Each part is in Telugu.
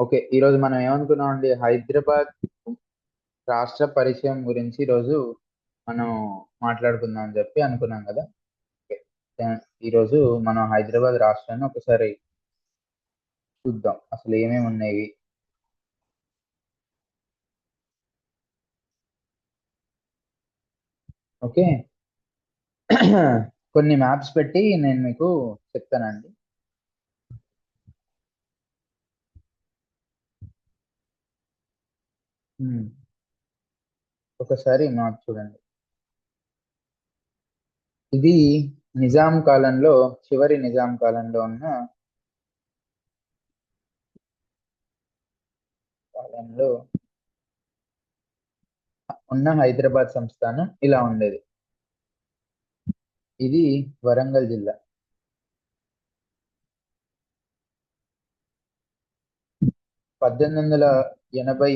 ఓకే. ఈరోజు మనం ఏమనుకున్నామండి? హైదరాబాద్ రాష్ట్ర పరిచయం గురించి ఈరోజు మనం మాట్లాడుకుందాం అని చెప్పి అనుకున్నాం కదా! ఓకే. ఈరోజు మనం హైదరాబాద్ రాష్ట్రాన్ని ఒకసారి చూద్దాం. అసలు ఏమేమి ఉన్నాయి? ఓకే. కొన్ని మ్యాప్స్ పెట్టి నేను మీకు చెప్తానండి. హ్మ్. ఒకసారి మ్యాప్ చూడండి. ఇది నిజాం కాలంలో, చివరి నిజాం కాలంలో కాలంలో ఉన్న హైదరాబాద్ సంస్థానం ఇలా ఉండేది. ఇది వరంగల్ జిల్లా. 1880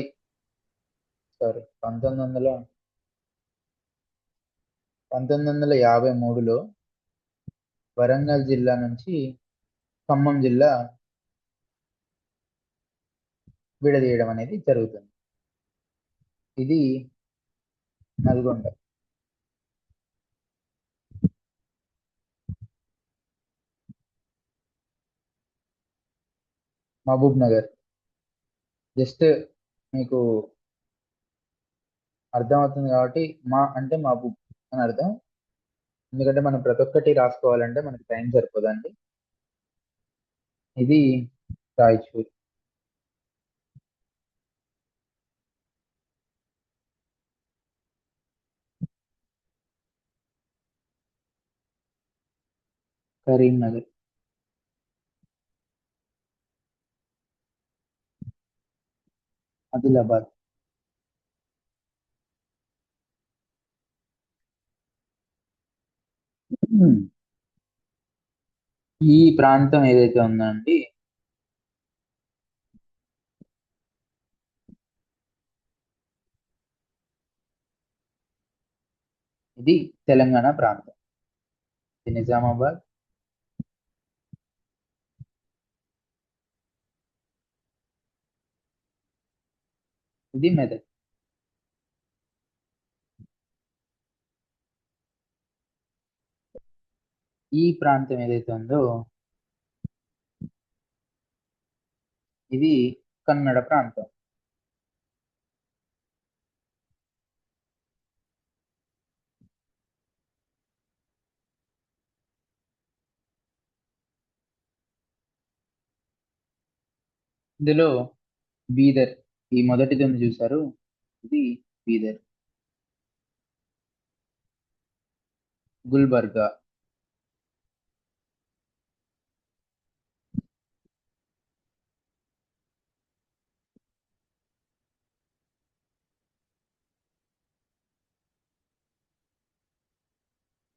సారీ 1953లో వరంగల్ జిల్లా నుంచి ఖమ్మం జిల్లా విడదీయడం అనేది జరుగుతుంది. ఇది నల్గొండ. మహబూబ్ నగర్. జస్ట్ మీకు అర్థమవుతుంది కాబట్టి మా అంటే మహబూబ్ అని అర్థం. ఎందుకంటే మనం ప్రతి ఒక్కటి రాసుకోవాలంటే మనకి టైం సరిపోదండి. ఇది రాయచూర్. కరీంనగర్. ఆదిలాబాద్. ఈ ప్రాంతం ఏదైతే ఉందండి, ఇది తెలంగాణ ప్రాంతం. ఇది నిజామాబాద్. ఇది మెదక్. ఈ ప్రాంతం ఏదైతే ఉందో ఇది కన్నడ ప్రాంతం. ఇందులో బీదర్, ఈ మొదటిది ఉంది చూసారు, ఇది బీదర్. గుల్బర్గా.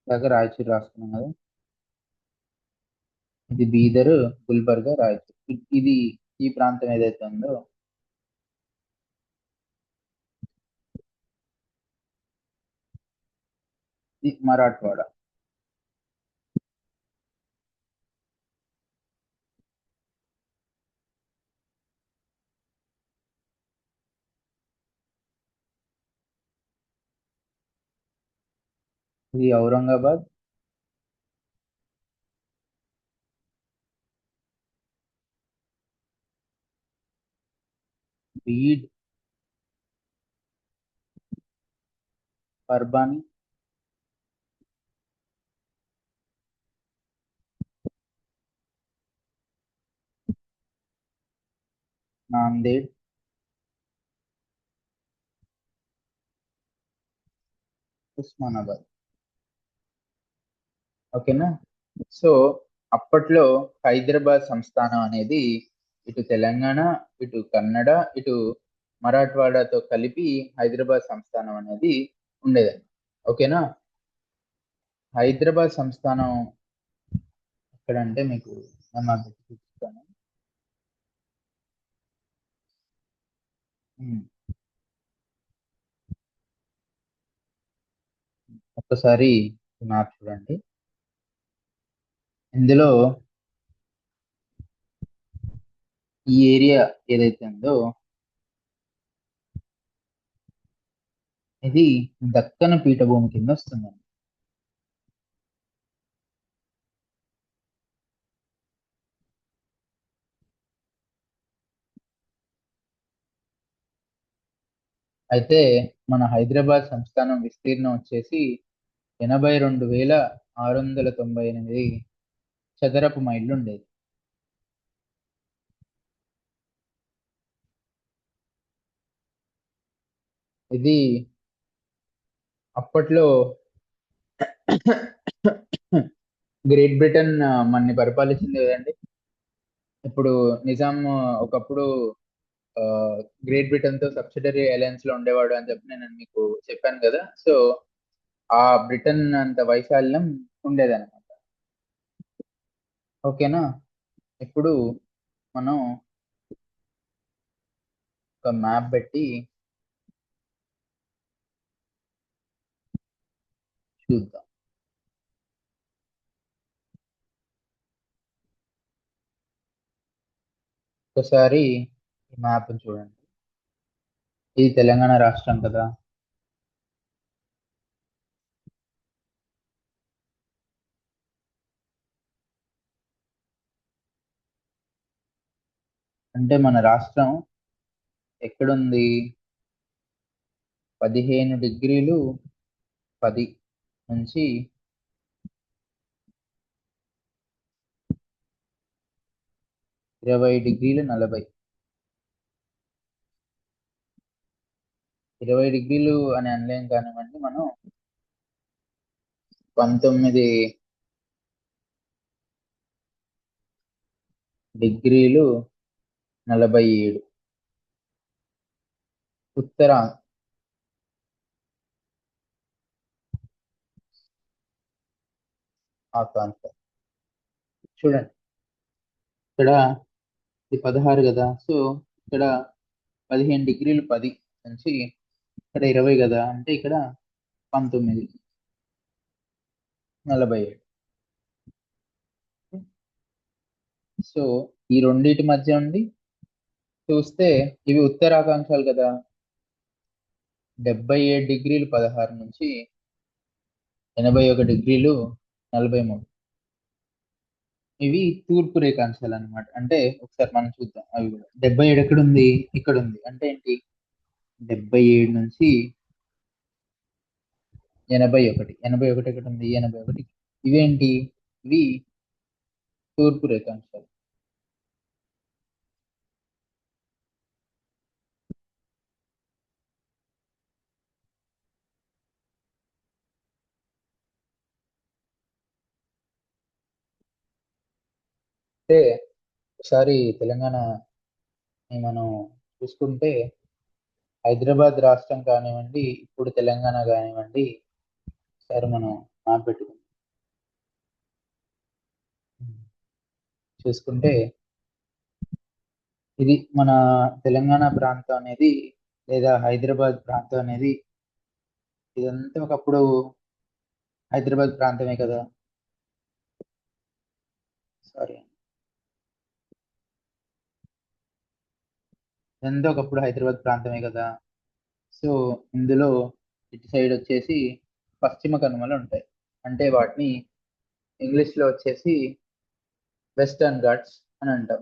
దగ్గర రాయచూరు రాసుకున్నాం కదా. ఇది బీదర్, గుల్బర్గా, రాయచూరు. ఇది ఈ ప్రాంతం ఏదైతే ఉందో ఇది మరాఠ్వాడ. ఇది ఔరంగాబాద్. బీడ్. పర్బాని. నాందేడ్. ఉస్మానాబాద్. ఓకేనా. సో అప్పట్లో హైదరాబాద్ సంస్థానం అనేది ఇటు తెలంగాణ, ఇటు కన్నడ, ఇటు మరాఠ్వాడతో కలిపి హైదరాబాద్ సంస్థానం అనేది ఉండేదండి. ఓకేనా. హైదరాబాద్ సంస్థానం ఎక్కడ అంటే మీకు నాకు చూపిస్తాను. ఉమ్, ఒక్కసారి మ్యాప్ చూడండి. ఇందులో ఈ ఏరియా ఏదైతే ఉందో ఇది దక్కన పీఠభూమి కింద వస్తుందండి. అయితే మన హైదరాబాద్ సంస్థానం విస్తీర్ణం వచ్చేసి 82,698 చదరపు మైళ్ళు ఉండేది. ఇది అప్పట్లో గ్రేట్ బ్రిటన్ మనని పరిపాలించింది కదండి. ఇప్పుడు నిజాం ఒకప్పుడు ఆ, గ్రేట్ బ్రిటన్ తో సబ్సిడరీ అలయన్స్ లో ఉండేవాడు అని చెప్పి నేను మీకు చెప్పాను కదా. సో ఆ బ్రిటన్ అంత వైశాల్యం ఉండేదన్నమాట. ఓకేనా. ఇప్పుడు మనం ఒక మ్యాప్ పెట్టి చూద్దాం. ఒకసారి ఈ మ్యాప్ చూడండి. ఇది తెలంగాణ రాష్ట్రం కదా. అంటే మన రాష్ట్రం ఎక్కడుంది? 15°10 నుంచి 20°40. 20 డిగ్రీలు అని అనలేం కానివ్వండి, మనం 19°47 ఉత్తర ఆకాంక్ష. చూడండి, ఇక్కడ ఇది 16 కదా. సో ఇక్కడ 15°10 నుంచి ఇక్కడ 20 కదా, అంటే ఇక్కడ 19:47. సో ఈ రెండింటి మధ్య ఉండి చూస్తే ఇవి ఉత్తరాకాంక్షలు కదా. 77°16 నుంచి 81°43 ఇవి తూర్పు రేఖాంశాలు అన్నమాట. అంటే ఒకసారి మనం చూద్దాం. అవి కూడా 77 ఎక్కడ ఉంది? ఇక్కడ ఉంది. అంటే ఏంటి? 77 నుంచి 81. 81 ఎక్కడ ఉంది? 81. ఇవేంటి? ఇవి తూర్పు రేఖాంశాలు. అంటే ఒకసారి తెలంగాణ మనం చూసుకుంటే హైదరాబాద్ రాష్ట్రం కానివ్వండి, ఇప్పుడు తెలంగాణ కానివ్వండి, ఒకసారి మనం మాట్లాడుకుందాం. చూసుకుంటే ఇది మన తెలంగాణ ప్రాంతం అనేది, లేదా హైదరాబాద్ ప్రాంతం అనేది, ఇదంతా ఒకప్పుడు హైదరాబాద్ ప్రాంతమే కదా. సారీ, ఇదంతా ఒకప్పుడు హైదరాబాద్ ప్రాంతమే కదా. సో ఇందులో ఇటు సైడ్ వచ్చేసి పశ్చిమ కనుమలు ఉంటాయి. అంటే వాటిని ఇంగ్లీష్ లో వచ్చేసి వెస్టర్న్ ఘాట్స్ అని అంటాం.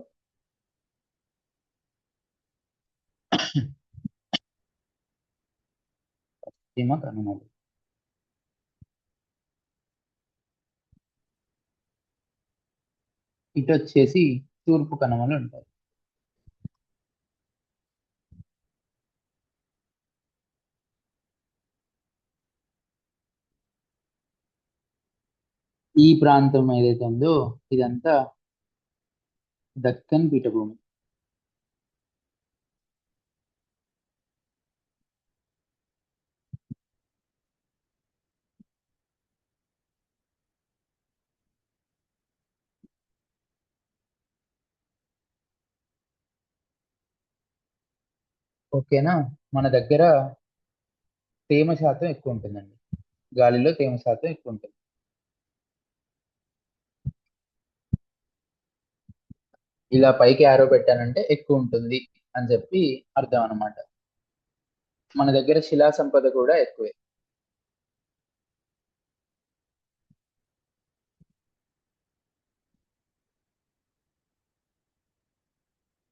పశ్చిమ కనుమలు. ఇటు వచ్చేసి తూర్పు కనుమలు ఉంటాయి. ఈ ప్రాంతం ఏదైతే ఉందో ఇదంతా దక్కన్ పీఠభూమి. ఓకేనా. మన దగ్గర తేమ శాతం ఎక్కువ ఉంటుందండి. గాలిలో తేమ శాతం ఎక్కువ ఉంటుంది. ఇలా పైకి యారో పెట్టానంటే ఎక్కువ ఉంటుంది అని చెప్పి అర్థం అన్నమాట. మన దగ్గర శిలా సంపద కూడా ఎక్కువే.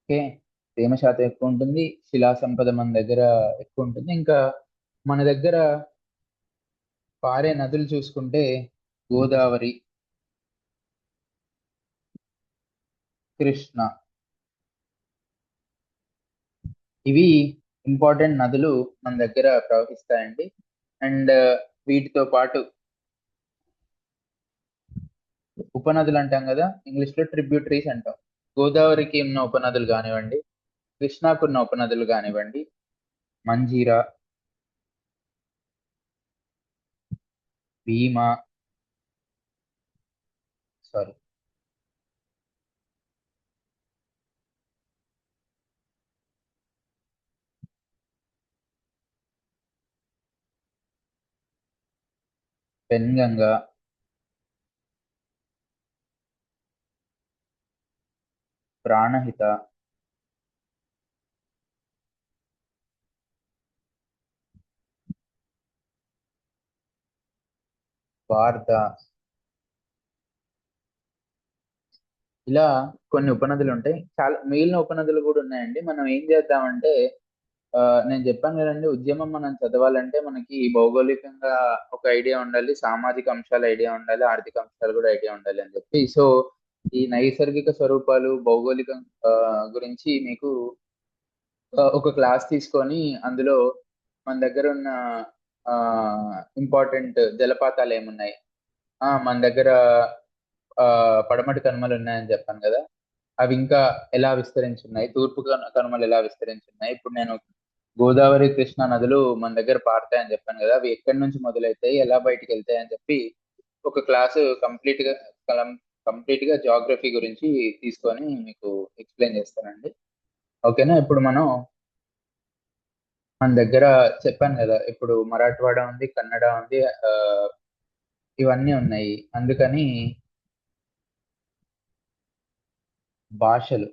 ఓకే, తేమ శాతం ఎక్కువ ఉంటుంది, శిలా సంపద మన దగ్గర ఎక్కువ ఉంటుంది. ఇంకా మన దగ్గర పారే నదులు చూసుకుంటే గోదావరి, కృష్ణ, ఇవి ఇంపార్టెంట్ నదులు మన దగ్గర ప్రవహిస్తాయండి. అండ్ వీటితో పాటు ఉపనదులు అంటాం కదా, ఇంగ్లీష్ లో ట్రిబ్యూటరీస్ అంటాం. గోదావరికి ఉన్న ఉపనదులు కానివ్వండి, కృష్ణాకు ఉన్న ఉపనదులు కానివ్వండి, మంజీరా, భీమా, సారీ, పెన్గంగ, ప్రాణహిత, వార్ధ, ఇలా కొన్ని ఉపనదులు ఉంటాయి. చాలా మిగిలిన ఉపనదులు కూడా ఉన్నాయండి. మనం ఏం చేద్దామంటే, ఆ, నేను చెప్పాను కదండి, ఉద్యమం మనం చదవాలంటే మనకి భౌగోళికంగా ఒక ఐడియా ఉండాలి, సామాజిక అంశాలు ఐడియా ఉండాలి, ఆర్థిక అంశాలు కూడా ఐడియా ఉండాలి అని చెప్పి. సో ఈ నైసర్గిక స్వరూపాలు, భౌగోళికం గురించి మీకు ఒక క్లాస్ తీసుకొని అందులో మన దగ్గర ఉన్న ఇంపార్టెంట్ జలపాతాలు ఏమున్నాయి, మన దగ్గర ఆ పడమటి కనుమలు ఉన్నాయని చెప్పాను కదా, అవి ఇంకా ఎలా విస్తరించి ఉన్నాయి, తూర్పు కనుమలు ఎలా విస్తరించి ఉన్నాయి. ఇప్పుడు నేను గోదావరి, కృష్ణా నదులు మన దగ్గర పారుతాయని చెప్పాను కదా, అవి ఎక్కడి నుంచి మొదలవుతాయి, ఎలా బయటికి వెళ్తాయి అని చెప్పి ఒక క్లాసు కంప్లీట్ గా జాగ్రఫీ గురించి తీసుకొని మీకు ఎక్స్ప్లెయిన్ చేస్తానండి. ఓకేనా. ఇప్పుడు మనం మన దగ్గర చెప్పాను కదా, ఇప్పుడు మరాఠవాడ ఉంది, కన్నడ ఉంది, ఆ, ఇవన్నీ ఉన్నాయి. అందుకని భాషలు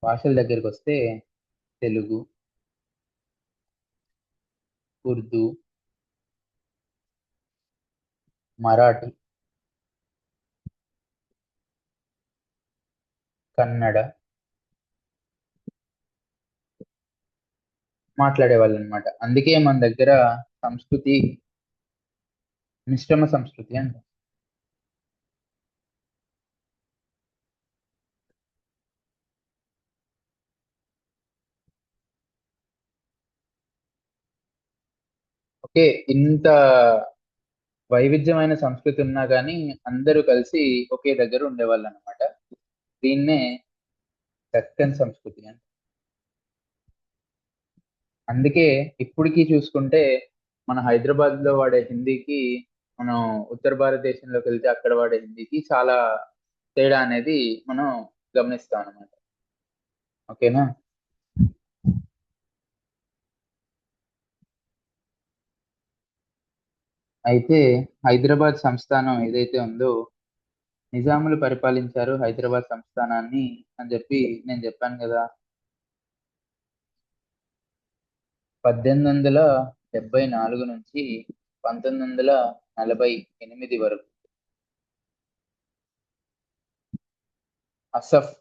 భాషల దగ్గరికి వస్తే తెలుగు, ఉర్దూ, మరాఠీ, కన్నడ మాట్లాడే వాళ్ళు అనమాట. అందుకే మన దగ్గర సంస్కృతి మిశ్రమ సంస్కృతి అంట. ఓకే, ఇంత వైవిధ్యమైన సంస్కృతి ఉన్నా కానీ అందరూ కలిసి ఒకే దగ్గర ఉండేవాళ్ళు అనమాట. దీన్నే దక్కన్ సంస్కృతి అని. అందుకే ఇప్పటికీ చూసుకుంటే మన హైదరాబాద్ లో వాడే హిందీకి, మనం ఉత్తర భారతదేశంలోకి వెళ్తే అక్కడ వాడే హిందీకి చాలా తేడా అనేది మనం గమనిస్తాం అనమాట. ఓకేనా. అయితే హైదరాబాద్ సంస్థానం ఏదైతే ఉందో, నిజాములు పరిపాలించారు హైదరాబాద్ సంస్థానాన్ని అని చెప్పి నేను చెప్పాను కదా. 1874 నుంచి 1948 వరకు అసఫ్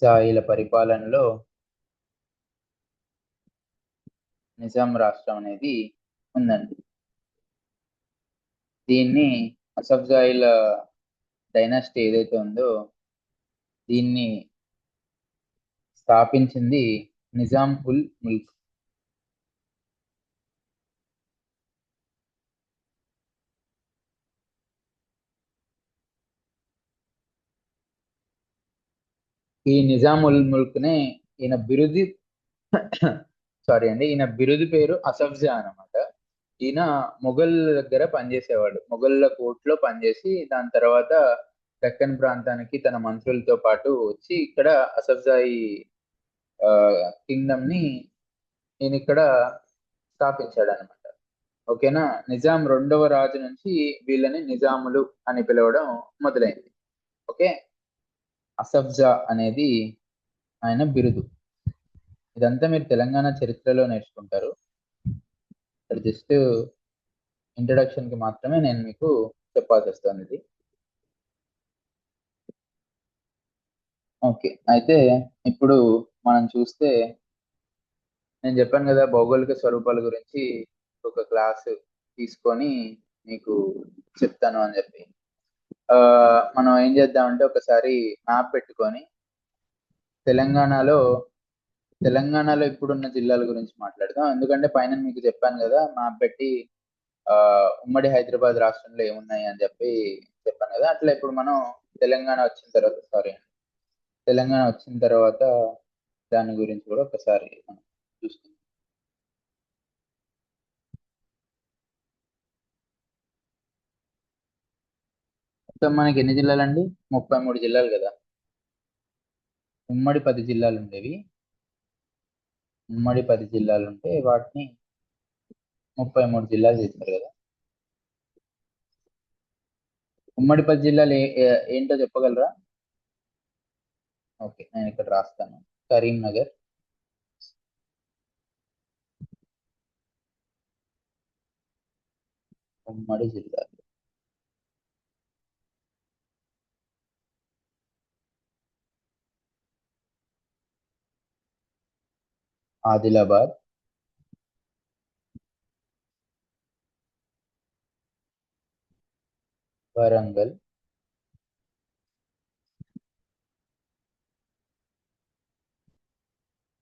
జాయిల పరిపాలనలో నిజాం రాష్ట్రం అనేది ఉందండి. దీన్ని అసఫ్ జాయిల డైనాసిటీ ఏదైతే ఉందో దీన్ని స్థాపించింది నిజాం ఉల్ ముల్క్. ఈ నిజాం ఉల్ ముల్క్ నే ఈయన బిరుది సారీ అండి, ఈయన బిరుదు పేరు అసఫ్ జా అనమాట. ఈయన మొఘల్ దగ్గర పనిచేసేవాడు, మొఘళ్ళ కోర్టులో పనిచేసి దాని తర్వాత దక్కన్ ప్రాంతానికి తన మంత్రులతో పాటు వచ్చి ఇక్కడ అసఫ్జాయి కింగ్డమ్ ని ఈయన ఇక్కడ స్థాపించాడు అనమాట. ఓకేనా. నిజాం రెండవ రాజు నుంచి వీళ్ళని నిజాములు అని పిలవడం మొదలైంది. ఓకే. అసఫ్జా అనేది ఆయన బిరుదు. ఇదంతా మీరు తెలంగాణ చరిత్రలో నేర్చుకుంటారు. జస్ట్ ఇంట్రడక్షన్ కి మాత్రమే నేను మీకు చెప్పాల్సి వస్తుంది ఇది. ఓకే, అయితే ఇప్పుడు మనం చూస్తే నేను చెప్పాను కదా భౌగోళిక స్వరూపాల గురించి ఒక క్లాస్ తీసుకొని మీకు చెప్తాను అని చెప్పి. ఆ మనం ఏం చేద్దామంటే ఒకసారి మ్యాప్ పెట్టుకొని తెలంగాణలో తెలంగాణలో ఇప్పుడున్న జిల్లాల గురించి మాట్లాడదాం. ఎందుకంటే పైన మీకు చెప్పాను కదా మ్యాప్ పెట్టి ఆ ఉమ్మడి హైదరాబాద్ రాష్ట్రంలో ఏమున్నాయి అని చెప్పి చెప్పాను కదా. అట్లా ఇప్పుడు మనం తెలంగాణ వచ్చిన తర్వాత తెలంగాణ వచ్చిన తర్వాత దాని గురించి కూడా ఒకసారి మనం చూసుకుందాం. మొత్తం మనకి ఎన్ని జిల్లాలండి? 33 జిల్లాలు కదా. ఉమ్మడి 10 జిల్లాలు ఉండేవి. ఉమ్మడి 10 జిల్లాలు ఉంటే వాటిని 33 జిల్లాలు చేశారు కదా. ఉమ్మడి 10 జిల్లాలు ఏంటో చెప్పగలరా? ఓకే, నేను ఇక్కడ రాస్తాను. కరీంనగర్, ఉమ్మడి జిల్లా. ఆదిలాబాద్, వరంగల్,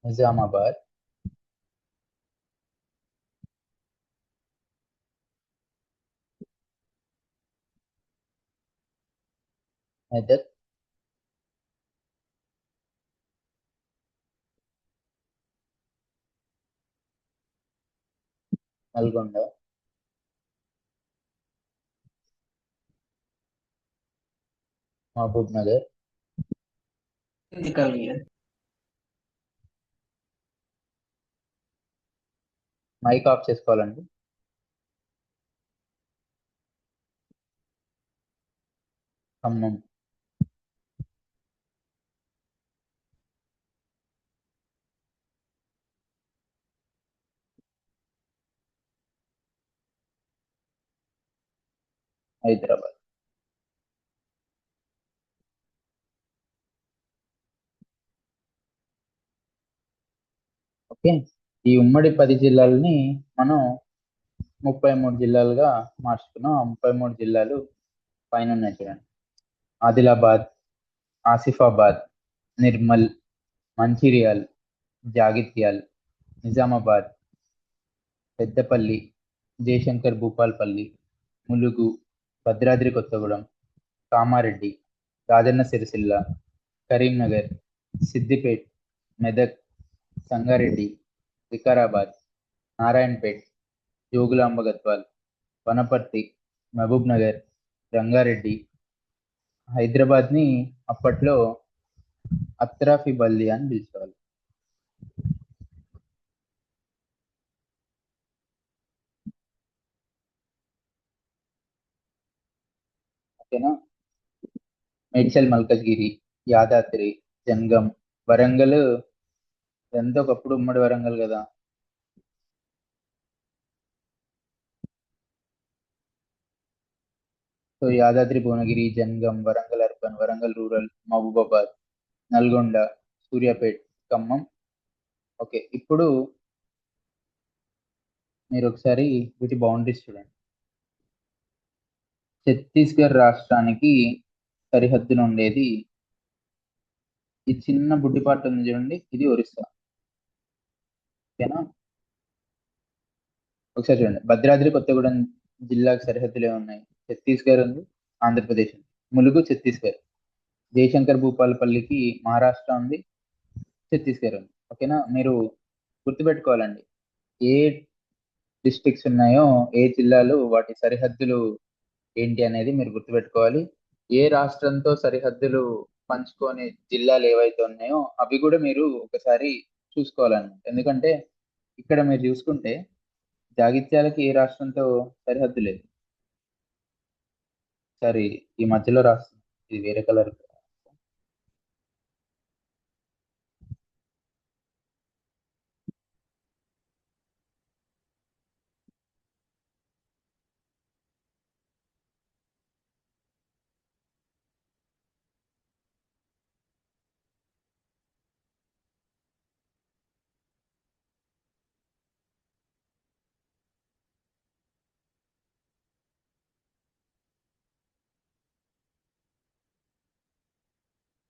నిజామాబాద్, మెదక్, నల్గొండ, మహబూబ్ నగర్. మైక్ ఆఫ్ చేసుకోవాలండి. ఖమ్మం, హైదరాబాద్. ఓకే, ఈ ఉమ్మడి 10 జిల్లాలని మనం 33 జిల్లాలుగా మార్చుకున్నాం. ఆ 33 జిల్లాలు పైన ఉన్నాయి చూడండి. ఆదిలాబాద్, ఆసిఫాబాద్, నిర్మల్, మంచిర్యాల్, జాగిత్యాల్, నిజామాబాద్, పెద్దపల్లి, జయశంకర్ భూపాల్పల్లి, ములుగు, భద్రాద్రి కొత్తగూడెం, కామారెడ్డి, రాజన్న సిరిసిల్ల, కరీంనగర్, సిద్దిపేట్, మెదక్, సంగారెడ్డి, వికారాబాద్, నారాయణపేట్, జోగులాంబ గద్వాల్, వనపర్తి, మహబూబ్ నగర్, రంగారెడ్డి, హైదరాబాద్ ని అప్పట్లో అత్రాఫి బల్లి అని పిలిచేవాళ్ళు. ఓకేనా? మేడ్చల్ మల్కజ్గిరి, యాదాద్రి, జంగం, వరంగల్. ఇదంతా ఒకప్పుడు ఉమ్మడి వరంగల్ కదా. So Yadadri, Bhuvanagiri, Jangaon, Warangal urban, Warangal rural, Mahabubabad, Nalgonda, Suryapet, Khammam. Okay, ఇప్పుడు మీరు ఒకసారి వీటి బౌండరీస్ చూడండి. ఛత్తీస్గఢ్ రాష్ట్రానికి సరిహద్దున ఉండేది ఈ చిన్న బుడ్డిపాటు ఉంది చూడండి, ఇది ఒరిస్సా. ఓకేనా? ఒకసారి చూడండి, భద్రాద్రి కొత్తగూడెం జిల్లాకు సరిహద్దులు ఏమున్నాయి? ఛత్తీస్గఢ్ ఉంది, ఆంధ్రప్రదేశ్ ఉంది. ములుగు ఛత్తీస్గఢ్. జయశంకర్ భూపాలపల్లికి మహారాష్ట్ర ఉంది, ఛత్తీస్గఢ్ ఉంది. ఓకేనా? మీరు గుర్తుపెట్టుకోవాలండి, ఏ డిస్ట్రిక్ట్స్ ఉన్నాయో, ఏ జిల్లాలు, వాటి సరిహద్దులు ఏంటి అనేది మీరు గుర్తుపెట్టుకోవాలి. ఏ రాష్ట్రంతో సరిహద్దులు పంచుకొని జిల్లాలు ఏవైతే ఉన్నాయో అవి కూడా మీరు ఒకసారి చూసుకోవాలన్నమాట. ఎందుకంటే ఇక్కడ మీరు చూసుకుంటే జాగిత్యాలకి ఏ రాష్ట్రంతో సరిహద్దు లేదు. సరే, ఈ మధ్యలో రాష్ట్రం ఇది వేరే కలర్.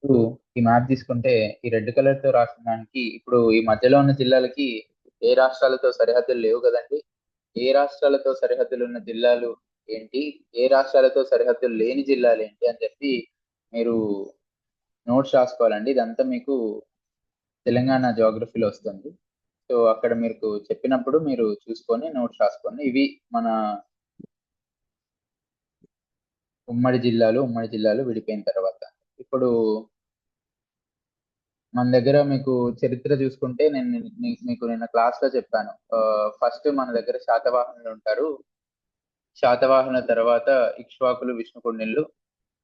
ఇప్పుడు ఈ మ్యాప్ తీసుకుంటే ఈ రెడ్ కలర్ తో రాసిన దానికి ఇప్పుడు ఈ మధ్యలో ఉన్న జిల్లాలకి ఏ రాష్ట్రాలతో సరిహద్దులు లేవు కదండి. ఏ రాష్ట్రాలతో సరిహద్దులు ఉన్న జిల్లాలు ఏంటి, ఏ రాష్ట్రాలతో సరిహద్దులు లేని జిల్లాలు ఏంటి అని చెప్పి మీరు నోట్స్ రాసుకోవాలండి. ఇదంతా మీకు తెలంగాణ జాగ్రఫీలో వస్తుంది. సో అక్కడ మీకు చెప్పినప్పుడు మీరు చూసుకొని నోట్స్ రాసుకోండి. ఇవి మన ఉమ్మడి జిల్లాలు విడిపోయిన తర్వాత. ఇప్పుడు మన దగ్గర మీకు చరిత్ర చూసుకుంటే నేను మీకు నిన్న క్లాస్ లో చెప్పాను. ఫస్ట్ మన దగ్గర శాతవాహనులు ఉంటారు. శాతవాహనుల తర్వాత ఇక్ష్వాకులు, విష్ణుకుండినులు.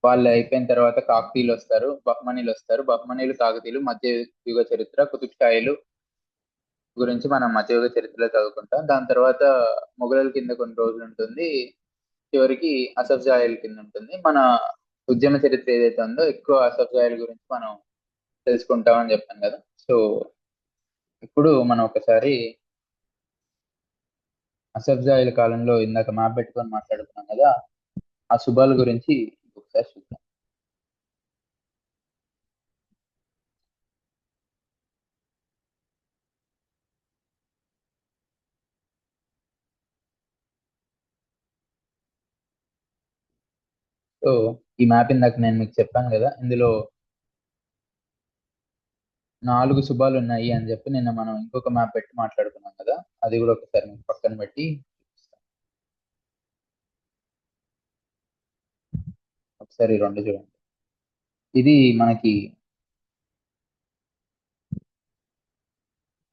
వాళ్ళు అయిపోయిన తర్వాత కాకతీయులు వస్తారు, బహ్మనీలు వస్తారు. బహ్మనీలు, కాకతీయులు, మధ్య యుగ చరిత్ర, కుతుబ్ షాహీలు గురించి మనం మధ్యయుగ చరిత్రలో చదువుకుంటాం. దాని తర్వాత మొఘలుల కింద కొన్ని రోజులు ఉంటుంది. చివరికి అసఫ్ జాహీల కింద ఉంటుంది. మన ఉద్యమ చరిత్ర ఏదైతే ఉందో ఎక్కువ అసఫ్ జాహీల గురించి మనం తెలుసుకుంటామని చెప్పాను కదా. సో ఇప్పుడు మనం ఒకసారి అసఫ్ జాహీల కాలంలో ఇందాక మ్యాప్ పెట్టుకొని మాట్లాడుకున్నాం కదా, ఆ శుభాల గురించి ఒకసారి చూద్దాం. సో ఈ మ్యాప్ ఇందాక నేను మీకు చెప్పాను కదా, ఇందులో 4 శుభాలు ఉన్నాయి అని చెప్పి నిన్న మనం ఇంకొక మ్యాప్ పెట్టి మాట్లాడుకున్నాం కదా. అది కూడా ఒకసారి మీకు పక్కన పెట్టి చూపిస్తాను. ఒకసారి ఈ రెండు చూడండి. ఇది మనకి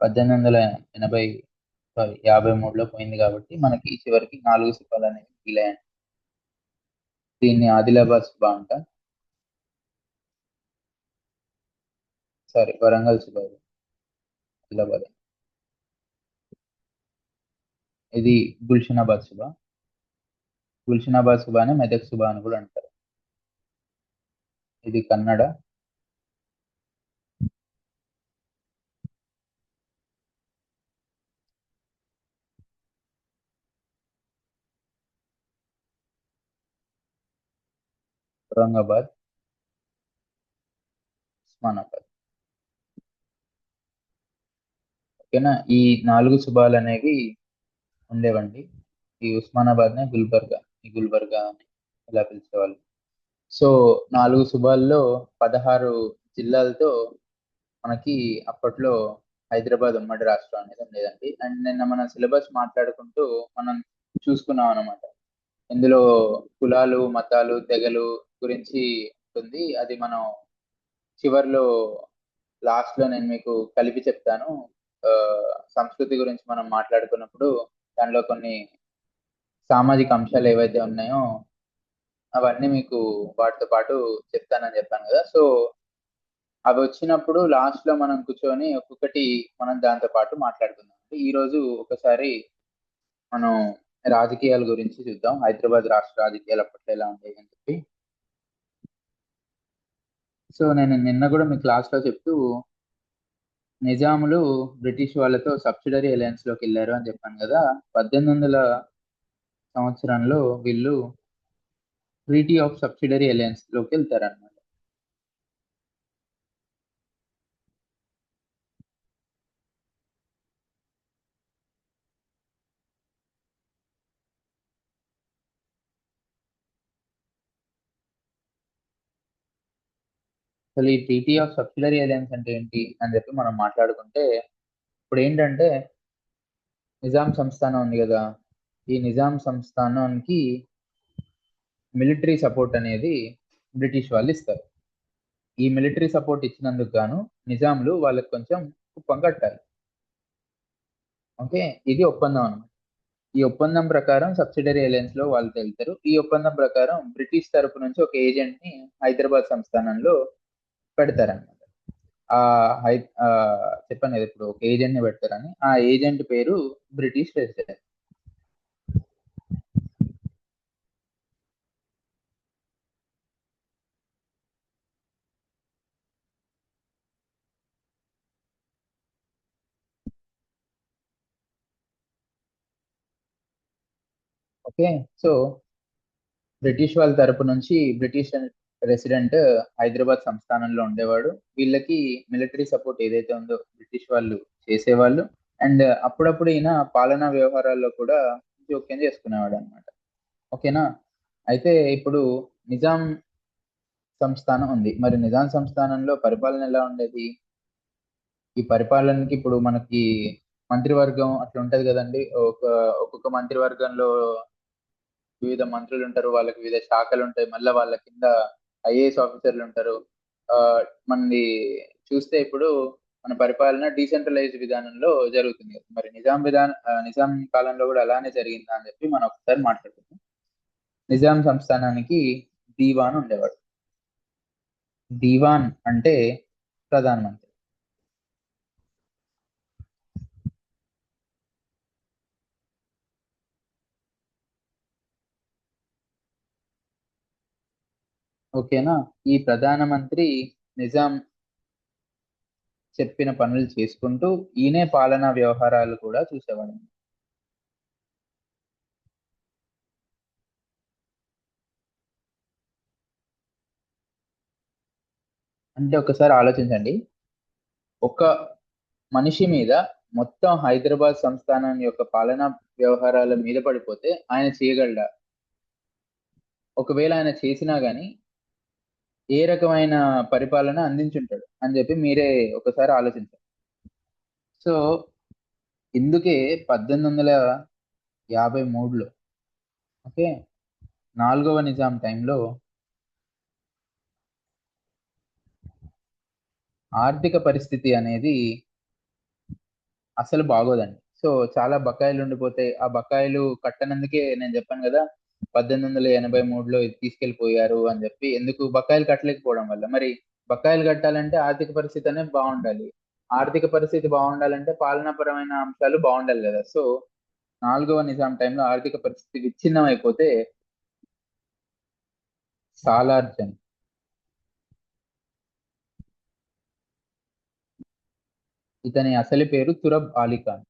1880 సారీ 53లో పోయింది కాబట్టి మనకి చివరికి 4 శుభాలు అనేవి మిగిలాయండి. దీన్ని ఆదిలాబాద్ శుభ అంట. సారీ, వరంగల్ శుభ, ఆదిలాబాద్. ఇది గుల్షనాబాద్ శుభ. గుల్షనాబాద్ శుభ అని మెదక్ శుభ అని కూడా అంటారు. ఇది కన్నడ. ఔరంగాబాద్, ఉస్మానాబాద్. ఓకేనా. ఈ 4 శుభాలు అనేవి ఉండేవండి. ఈ ఉస్మానాబాద్ నే గుల్బర్గా, ఈ గుల్బర్గా అని ఇలా పిలిచేవాళ్ళు. సో 4 శుభాల్లో 16 జిల్లాలతో మనకి అప్పట్లో హైదరాబాద్ ఉమ్మడి రాష్ట్రం అనేది ఉండేదండి. అండ్ నిన్న మన సిలబస్ మాట్లాడుకుంటూ మనం చూసుకున్నాం అనమాట. ఇందులో కులాలు, మతాలు, తెగలు గురించి ఉంటుంది. అది మనం చివర్లో లాస్ట్ లో నేను మీకు కలిపి చెప్తాను. ఆ, సంస్కృతి గురించి మనం మాట్లాడుకున్నప్పుడు దానిలో కొన్ని సామాజిక అంశాలు ఏవైతే ఉన్నాయో అవన్నీ మీకు వాటితో పాటు చెప్తానని చెప్పాను కదా. సో అవి వచ్చినప్పుడు లాస్ట్ లో మనం కూర్చొని ఒక్కొక్కటి మనం దాంతో పాటు మాట్లాడుకుందాం. ఈ రోజు ఒకసారి మనం రాజకీయాల గురించి చూద్దాం. హైదరాబాద్ రాష్ట్ర రాజకీయాలు అప్పట్లో ఎలా ఉండేవి అని చెప్పి. సో నేను నిన్న కూడా మీ క్లాస్ లో చెప్తూ నిజాములు బ్రిటిష్ వాళ్ళతో సబ్సిడరీ అలయన్స్ లోకి వెళ్ళారు అని చెప్పాను కదా. 1800 సంవత్సరంలో వీళ్ళు ట్రీటీ ఆఫ్ సబ్సిడరీ అలయన్స్ లోకి వెళ్తారన్నమాట. అసలు ఈ ట్రీటీ ఆఫ్ సబ్సిడరీ అలయన్స్ అంటే ఏంటి అని చెప్పి మనం మాట్లాడుకుంటే, ఇప్పుడు ఏంటంటే నిజాం సంస్థానం ఉంది కదా, ఈ నిజాం సంస్థానానికి మిలిటరీ సపోర్ట్ అనేది బ్రిటిష్ వాళ్ళు ఇస్తారు. ఈ మిలిటరీ సపోర్ట్ ఇచ్చినందుకు గాను నిజాంలు వాళ్ళకి కొంచెం కుప్పం కట్టాలి. ఓకే, ఇది ఒప్పందం అన్నమాట. ఈ ఒప్పందం ప్రకారం సబ్సిడరీ అలయన్స్ లో వాళ్ళు వెళ్తారు. ఈ ఒప్పందం ప్రకారం బ్రిటిష్ తరపు నుంచి ఒక ఏజెంట్ ని హైదరాబాద్ సంస్థానంలో పెడతారన్నమాట. ఆ హై ఆ, చెప్పాను కదా ఇప్పుడు ఒక ఏజెంట్ ని పెడతారని. ఆ ఏజెంట్ పేరు British president. Okay. So British వాళ్ళ తరపు నుంచి బ్రిటిష్ రెసిడెంట్ హైదరాబాద్ సంస్థానంలో ఉండేవాడు. వీళ్ళకి మిలిటరీ సపోర్ట్ ఏదైతే ఉందో బ్రిటిష్ వాళ్ళు చేసేవాళ్ళు. అండ్ అప్పుడప్పుడు ఈయన పాలనా వ్యవహారాల్లో కూడా జోక్యం చేసుకునేవాడు అనమాట. ఓకేనా. అయితే ఇప్పుడు నిజాం సంస్థానం ఉంది. మరి నిజాం సంస్థానంలో పరిపాలన ఎలా ఉండేది? ఈ పరిపాలనకి ఇప్పుడు మనకి మంత్రివర్గం అట్లా ఉంటది కదండి. ఒక్కొక్క మంత్రివర్గంలో వివిధ మంత్రులు ఉంటారు, వాళ్ళకి వివిధ శాఖలు ఉంటాయి, మళ్ళీ వాళ్ళ కింద ఐఏఎస్ ఆఫీసర్లు ఉంటారు. ఆ మనది చూస్తే ఇప్పుడు మన పరిపాలన డీసెంట్రలైజ్డ్ విధానంలో జరుగుతుంది కదా. మరి నిజాం కాలంలో కూడా అలానే జరిగిందా అని చెప్పి మనం ఒకసారి మాట్లాడుకుందాం. నిజాం సంస్థానానికి దీవాన్ ఉండేవాడు. దీవాన్ అంటే ప్రధానమంత్రి. ఓకేనా. ఈ ప్రధానమంత్రి నిజాం చెప్పిన పనులు చేసుకుంటూ ఈయనే పాలనా వ్యవహారాలు కూడా చూసేవాడు. అంటే ఒకసారి ఆలోచించండి. ఒక మనిషి మీద మొత్తం హైదరాబాద్ సంస్థానం యొక్క పాలనా వ్యవహారాల మీద పడిపోతే ఆయన చేయగలడా? ఒకవేళ ఆయన చేసినా గానీ ఏ రకమైన పరిపాలన అందించుంటాడు అని చెప్పి మీరే ఒకసారి ఆలోచించండి. సో ఇందుకే 1853లో, ఓకే, నాలుగవ నిజాం టైంలో ఆర్థిక పరిస్థితి అనేది అసలు బాగోదండి. సో చాలా బకాయిలు ఉండిపోతాయి. ఆ బకాయిలు కట్టనందుకే నేను చెప్పాను కదా, 1883లో ఇది తీసుకెళ్లిపోయారు అని చెప్పి. ఎందుకు బకాయిలు కట్టలేకపోవడం వల్ల. మరి బకాయిలు కట్టాలంటే ఆర్థిక పరిస్థితి అనేది బాగుండాలి. ఆర్థిక పరిస్థితి బాగుండాలంటే పాలనాపరమైన అంశాలు బాగుండాలి కదా. సో నాలుగవ నిజాం టైంలో ఆర్థిక పరిస్థితి విచ్ఛిన్నం అయిపోతే సాలార్జంగ్, ఇతని అసలు పేరు తురబ్ అలీ ఖాన్,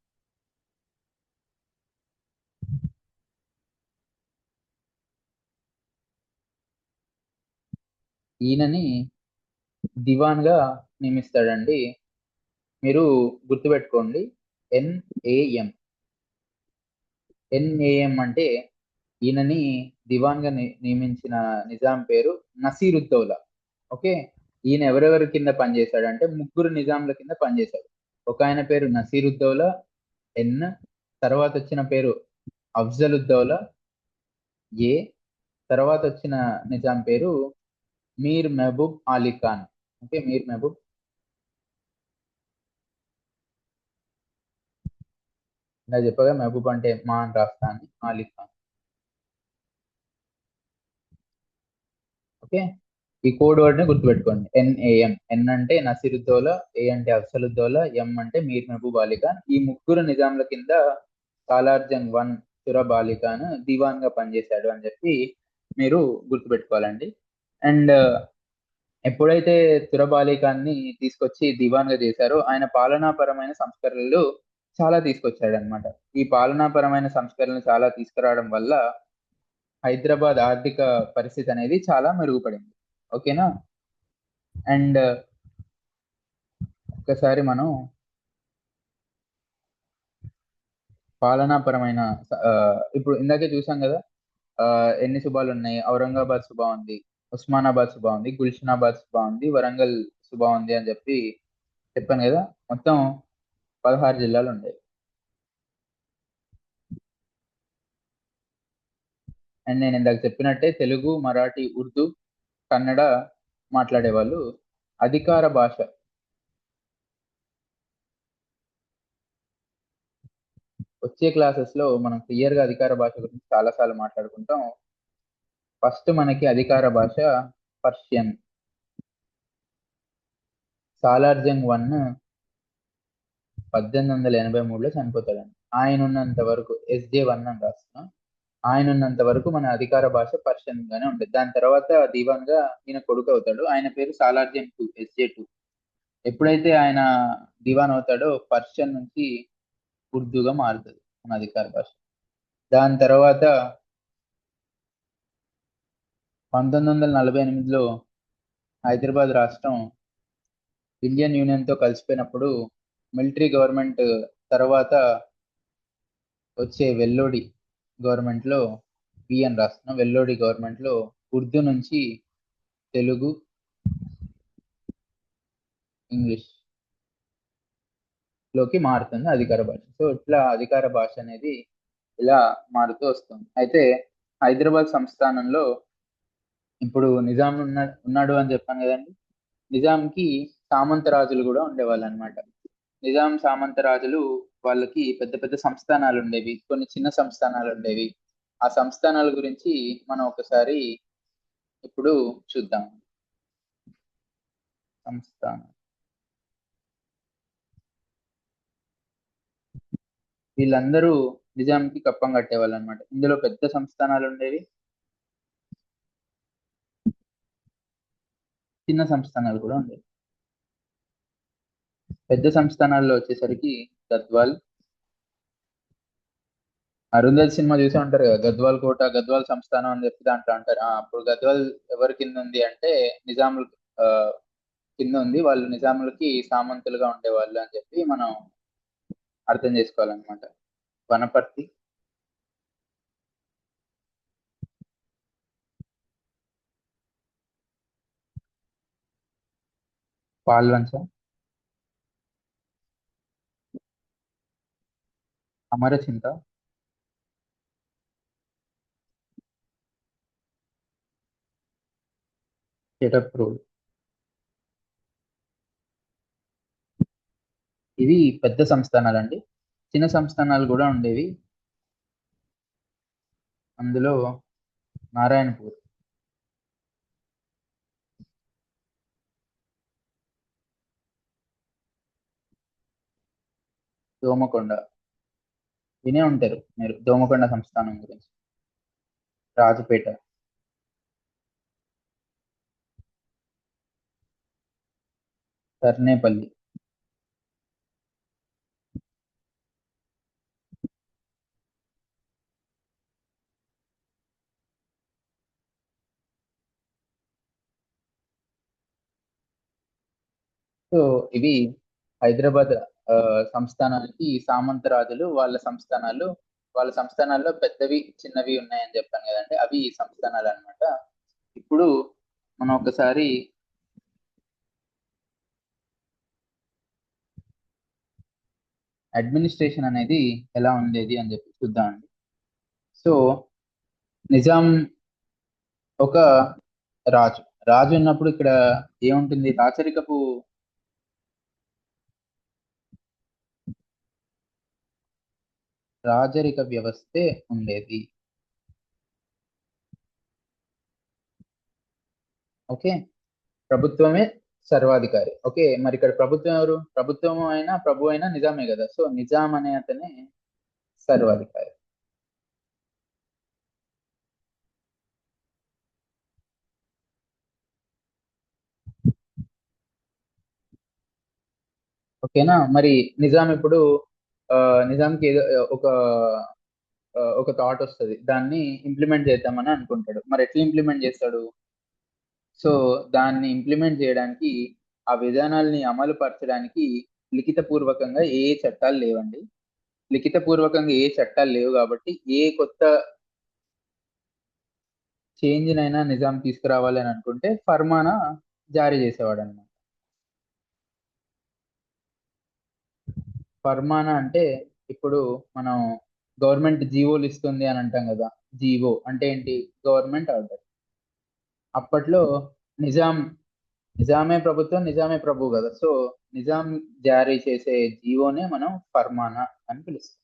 ఈయనని దివాన్ గా నియమిస్తాడండి. మీరు గుర్తుపెట్టుకోండి, ఎన్ఏఎం. ఎన్ఏఎం అంటే ఈయనని దివాన్ గా నియమించిన నిజాం పేరు నసీరుద్దౌలా. ఓకే. ఈయన ఎవరెవరి కింద పనిచేశాడు అంటే ముగ్గురు నిజాంల కింద పనిచేశాడు. ఒక ఆయన పేరు నసీరుద్దౌలా, ఎన్. తర్వాత వచ్చిన పేరు అఫ్జలుద్దౌలా, ఏ. తర్వాత వచ్చిన నిజాం పేరు మీర్ మహబూబ్ అలీ ఖాన్. ఓకే, మీర్ మహబూబ్. ఇలా చెప్పగా మహబూబ్ అంటే మా అని రాస్తా అని అలీ ఖాన్. ఓకే. ఈ కోడ్ వర్డ్ ని గుర్తుపెట్టుకోండి, ఎన్ఏఎం. ఎన్ అంటే నసీరుద్దౌలా, ఏ అంటే అఫ్సలుద్దౌలా, ఎం అంటే మీర్ మహబూబ్ అలీ ఖాన్. ఈ ముగ్గురు నిజాంల కింద సాలార్జంగ్ వన్ సురబ్ అలీ ఖాన్ దివాన్ గా పనిచేశాడు అని చెప్పి మీరు గుర్తుపెట్టుకోవాలండి. అండ్ ఎప్పుడైతే తురబ్ అలీ ఖాన్ ని తీసుకొచ్చి దివాన్ గా చేశారో ఆయన పాలనాపరమైన సంస్కరణలు చాలా తీసుకొచ్చాడు అనమాట. ఈ పాలనాపరమైన సంస్కరణలు చాలా తీసుకురావడం వల్ల హైదరాబాద్ ఆర్థిక పరిస్థితి అనేది చాలా మెరుగుపడింది. ఓకేనా. అండ్ ఒక్కసారి మనం పాలనాపరమైన ఆ, ఇప్పుడు ఇందాకే చూసాం కదా, ఆ, ఎన్ని సుబాలు ఉన్నాయి. ఔరంగాబాద్ సుబా ఉంది, ఉస్మానాబాద్ సుబా ఉంది, గుల్షనాబాద్ సుబా ఉంది, వరంగల్ సుబా ఉంది అని చెప్పి చెప్పాను కదా. మొత్తం 16 జిల్లాలు ఉంటాయి. అండ్ నేను ఇందాక చెప్పినట్టే తెలుగు, మరాఠీ, ఉర్దూ, కన్నడ మాట్లాడేవాళ్ళు. అధికార భాష వచ్చే క్లాసెస్ లో మనం క్లియర్ గా అధికార భాష గురించి చాలా సార్లు మాట్లాడుకుంటాం. ఫస్ట్ మనకి అధికార భాష పర్షియన్. సాలార్జంగ్ వన్ 1883లో చనిపోతాడండి. ఆయన ఉన్నంత వరకు SJ1 అని రాస్తున్నాం. ఆయన ఉన్నంత వరకు మన అధికార భాష పర్షియన్ గానే ఉంటుంది. దాని తర్వాత దివాన్ గా ఈయన కొడుకు అవుతాడు. ఆయన పేరు సాలార్జంగ్ 2, SJ2. ఎప్పుడైతే ఆయన దివాన్ అవుతాడో పర్షియన్ నుంచి ఉర్దూగా మారుతుంది మన అధికార భాష. దాని తర్వాత 1948లో హైదరాబాద్ రాష్ట్రం ఇండియన్ యూనియన్ తో కలిసిపోయినప్పుడు మిలిటరీ గవర్నమెంట్ తర్వాత వచ్చే వెల్లోడి గవర్నమెంట్ లో విఎన్ రాస్తున్నాం. వెల్లోడి గవర్నమెంట్ లో ఉర్దూ నుంచి తెలుగు, ఇంగ్లీష్ లోకి మారుతుంది అధికార భాష. సో ఇట్లా అధికార భాష అనేది ఇలా మారుతూ వస్తుంది. అయితే హైదరాబాద్ సంస్థానంలో ఇప్పుడు నిజాం ఉన్నాడు అని చెప్పాను కదండి. నిజాంకి సామంత రాజులు కూడా ఉండేవాళ్ళు అనమాట. నిజాం సామంత రాజులు వాళ్ళకి పెద్ద పెద్ద సంస్థానాలు ఉండేవి, కొన్ని చిన్న సంస్థానాలు ఉండేవి. ఆ సంస్థానాల గురించి మనం ఒకసారి ఇప్పుడు చూద్దాం. సంస్థానం, వీళ్ళందరూ నిజాంకి కప్పం కట్టేవాళ్ళు అనమాట. ఇందులో పెద్ద సంస్థానాలు ఉండేవి, చిన్న సంస్థానాలు కూడా ఉండేవి. పెద్ద సంస్థానాల్లో వచ్చేసరికి గద్వాల్, అరుంధతి సినిమా చూసే ఉంటారు కదా, గద్వాల్ కోట, గద్వాల్ సంస్థానం అని చెప్పి దాంట్లో అంటారు. అప్పుడు గద్వాల్ ఎవరి కింద ఉంది అంటే నిజాముల ఆ, కింద ఉంది. వాళ్ళు నిజాములకి సామంతులుగా ఉండేవాళ్ళు అని చెప్పి మనం అర్థం చేసుకోవాలన్నమాట. వనపర్తి, పాల్వంచ, అమరచింత, చెటప్రోలు, ఇవి పెద్ద సంస్థానాలండి. చిన్న సంస్థానాలు కూడా ఉండేవి. అందులో నారాయణపూర్, దోమకొండ, వినే ఉంటారు మీరు దోమకొండ సంస్థానం గురించి. రాజపేట, సర్నేపల్లి, సో ఇవి హైదరాబాద్ ఆ, సంస్థానానికి సామంత రాజులు వాళ్ళ సంస్థానాలు. వాళ్ళ సంస్థానాల్లో పెద్దవి చిన్నవి ఉన్నాయని చెప్పాను కదండి, అవి ఈ సంస్థానాలు అన్నమాట. ఇప్పుడు మనం ఒకసారి అడ్మినిస్ట్రేషన్ అనేది ఎలా ఉండేది అని చెప్పి చూద్దామండి. సో నిజాం ఒక రాజు. రాజు ఉన్నప్పుడు ఇక్కడ ఏముంటుంది, రాజరిక వ్యవస్థే ఉండేది. ఓకే, ప్రభుత్వమే సర్వాధికారి. ఓకే, మరి ఇక్కడ ప్రభుత్వం ఎవరు? ప్రభుత్వం అయినా ప్రభు అయినా నిజామే కదా. సో నిజాం అనే అతనే సర్వాధికారి. ఓకేనా. మరి నిజాం ఇప్పుడు ఆ, నిజాంకి ఏదో ఒక థాట్ వస్తుంది, దాన్ని ఇంప్లిమెంట్ చేద్దామని అనుకుంటాడు. మరి ఎట్లా ఇంప్లిమెంట్ చేస్తాడు? సో దాన్ని ఇంప్లిమెంట్ చేయడానికి, ఆ విధానాల్ని అమలు పరచడానికి లిఖిత పూర్వకంగా ఏ చట్టాలు లేవండి. లిఖిత పూర్వకంగా ఏ చట్టాలు లేవు కాబట్టి ఏ కొత్త చేంజ్ నైనా నిజాం తీసుకురావాలి అని అనుకుంటే ఫర్మానా జారీ చేసేవాడు అనమాట. ఫర్మానా అంటే ఇప్పుడు మనం గవర్నమెంట్ జీవోలు ఇస్తుంది అని అంటాం కదా. జీవో అంటే ఏంటి? Government order. అప్పట్లో నిజాం నిజామే ప్రభుత్వం, నిజామే ప్రభు కదా. సో నిజాం జారీ చేసే జీవోనే మనం ఫర్మానా అని పిలుస్తాం.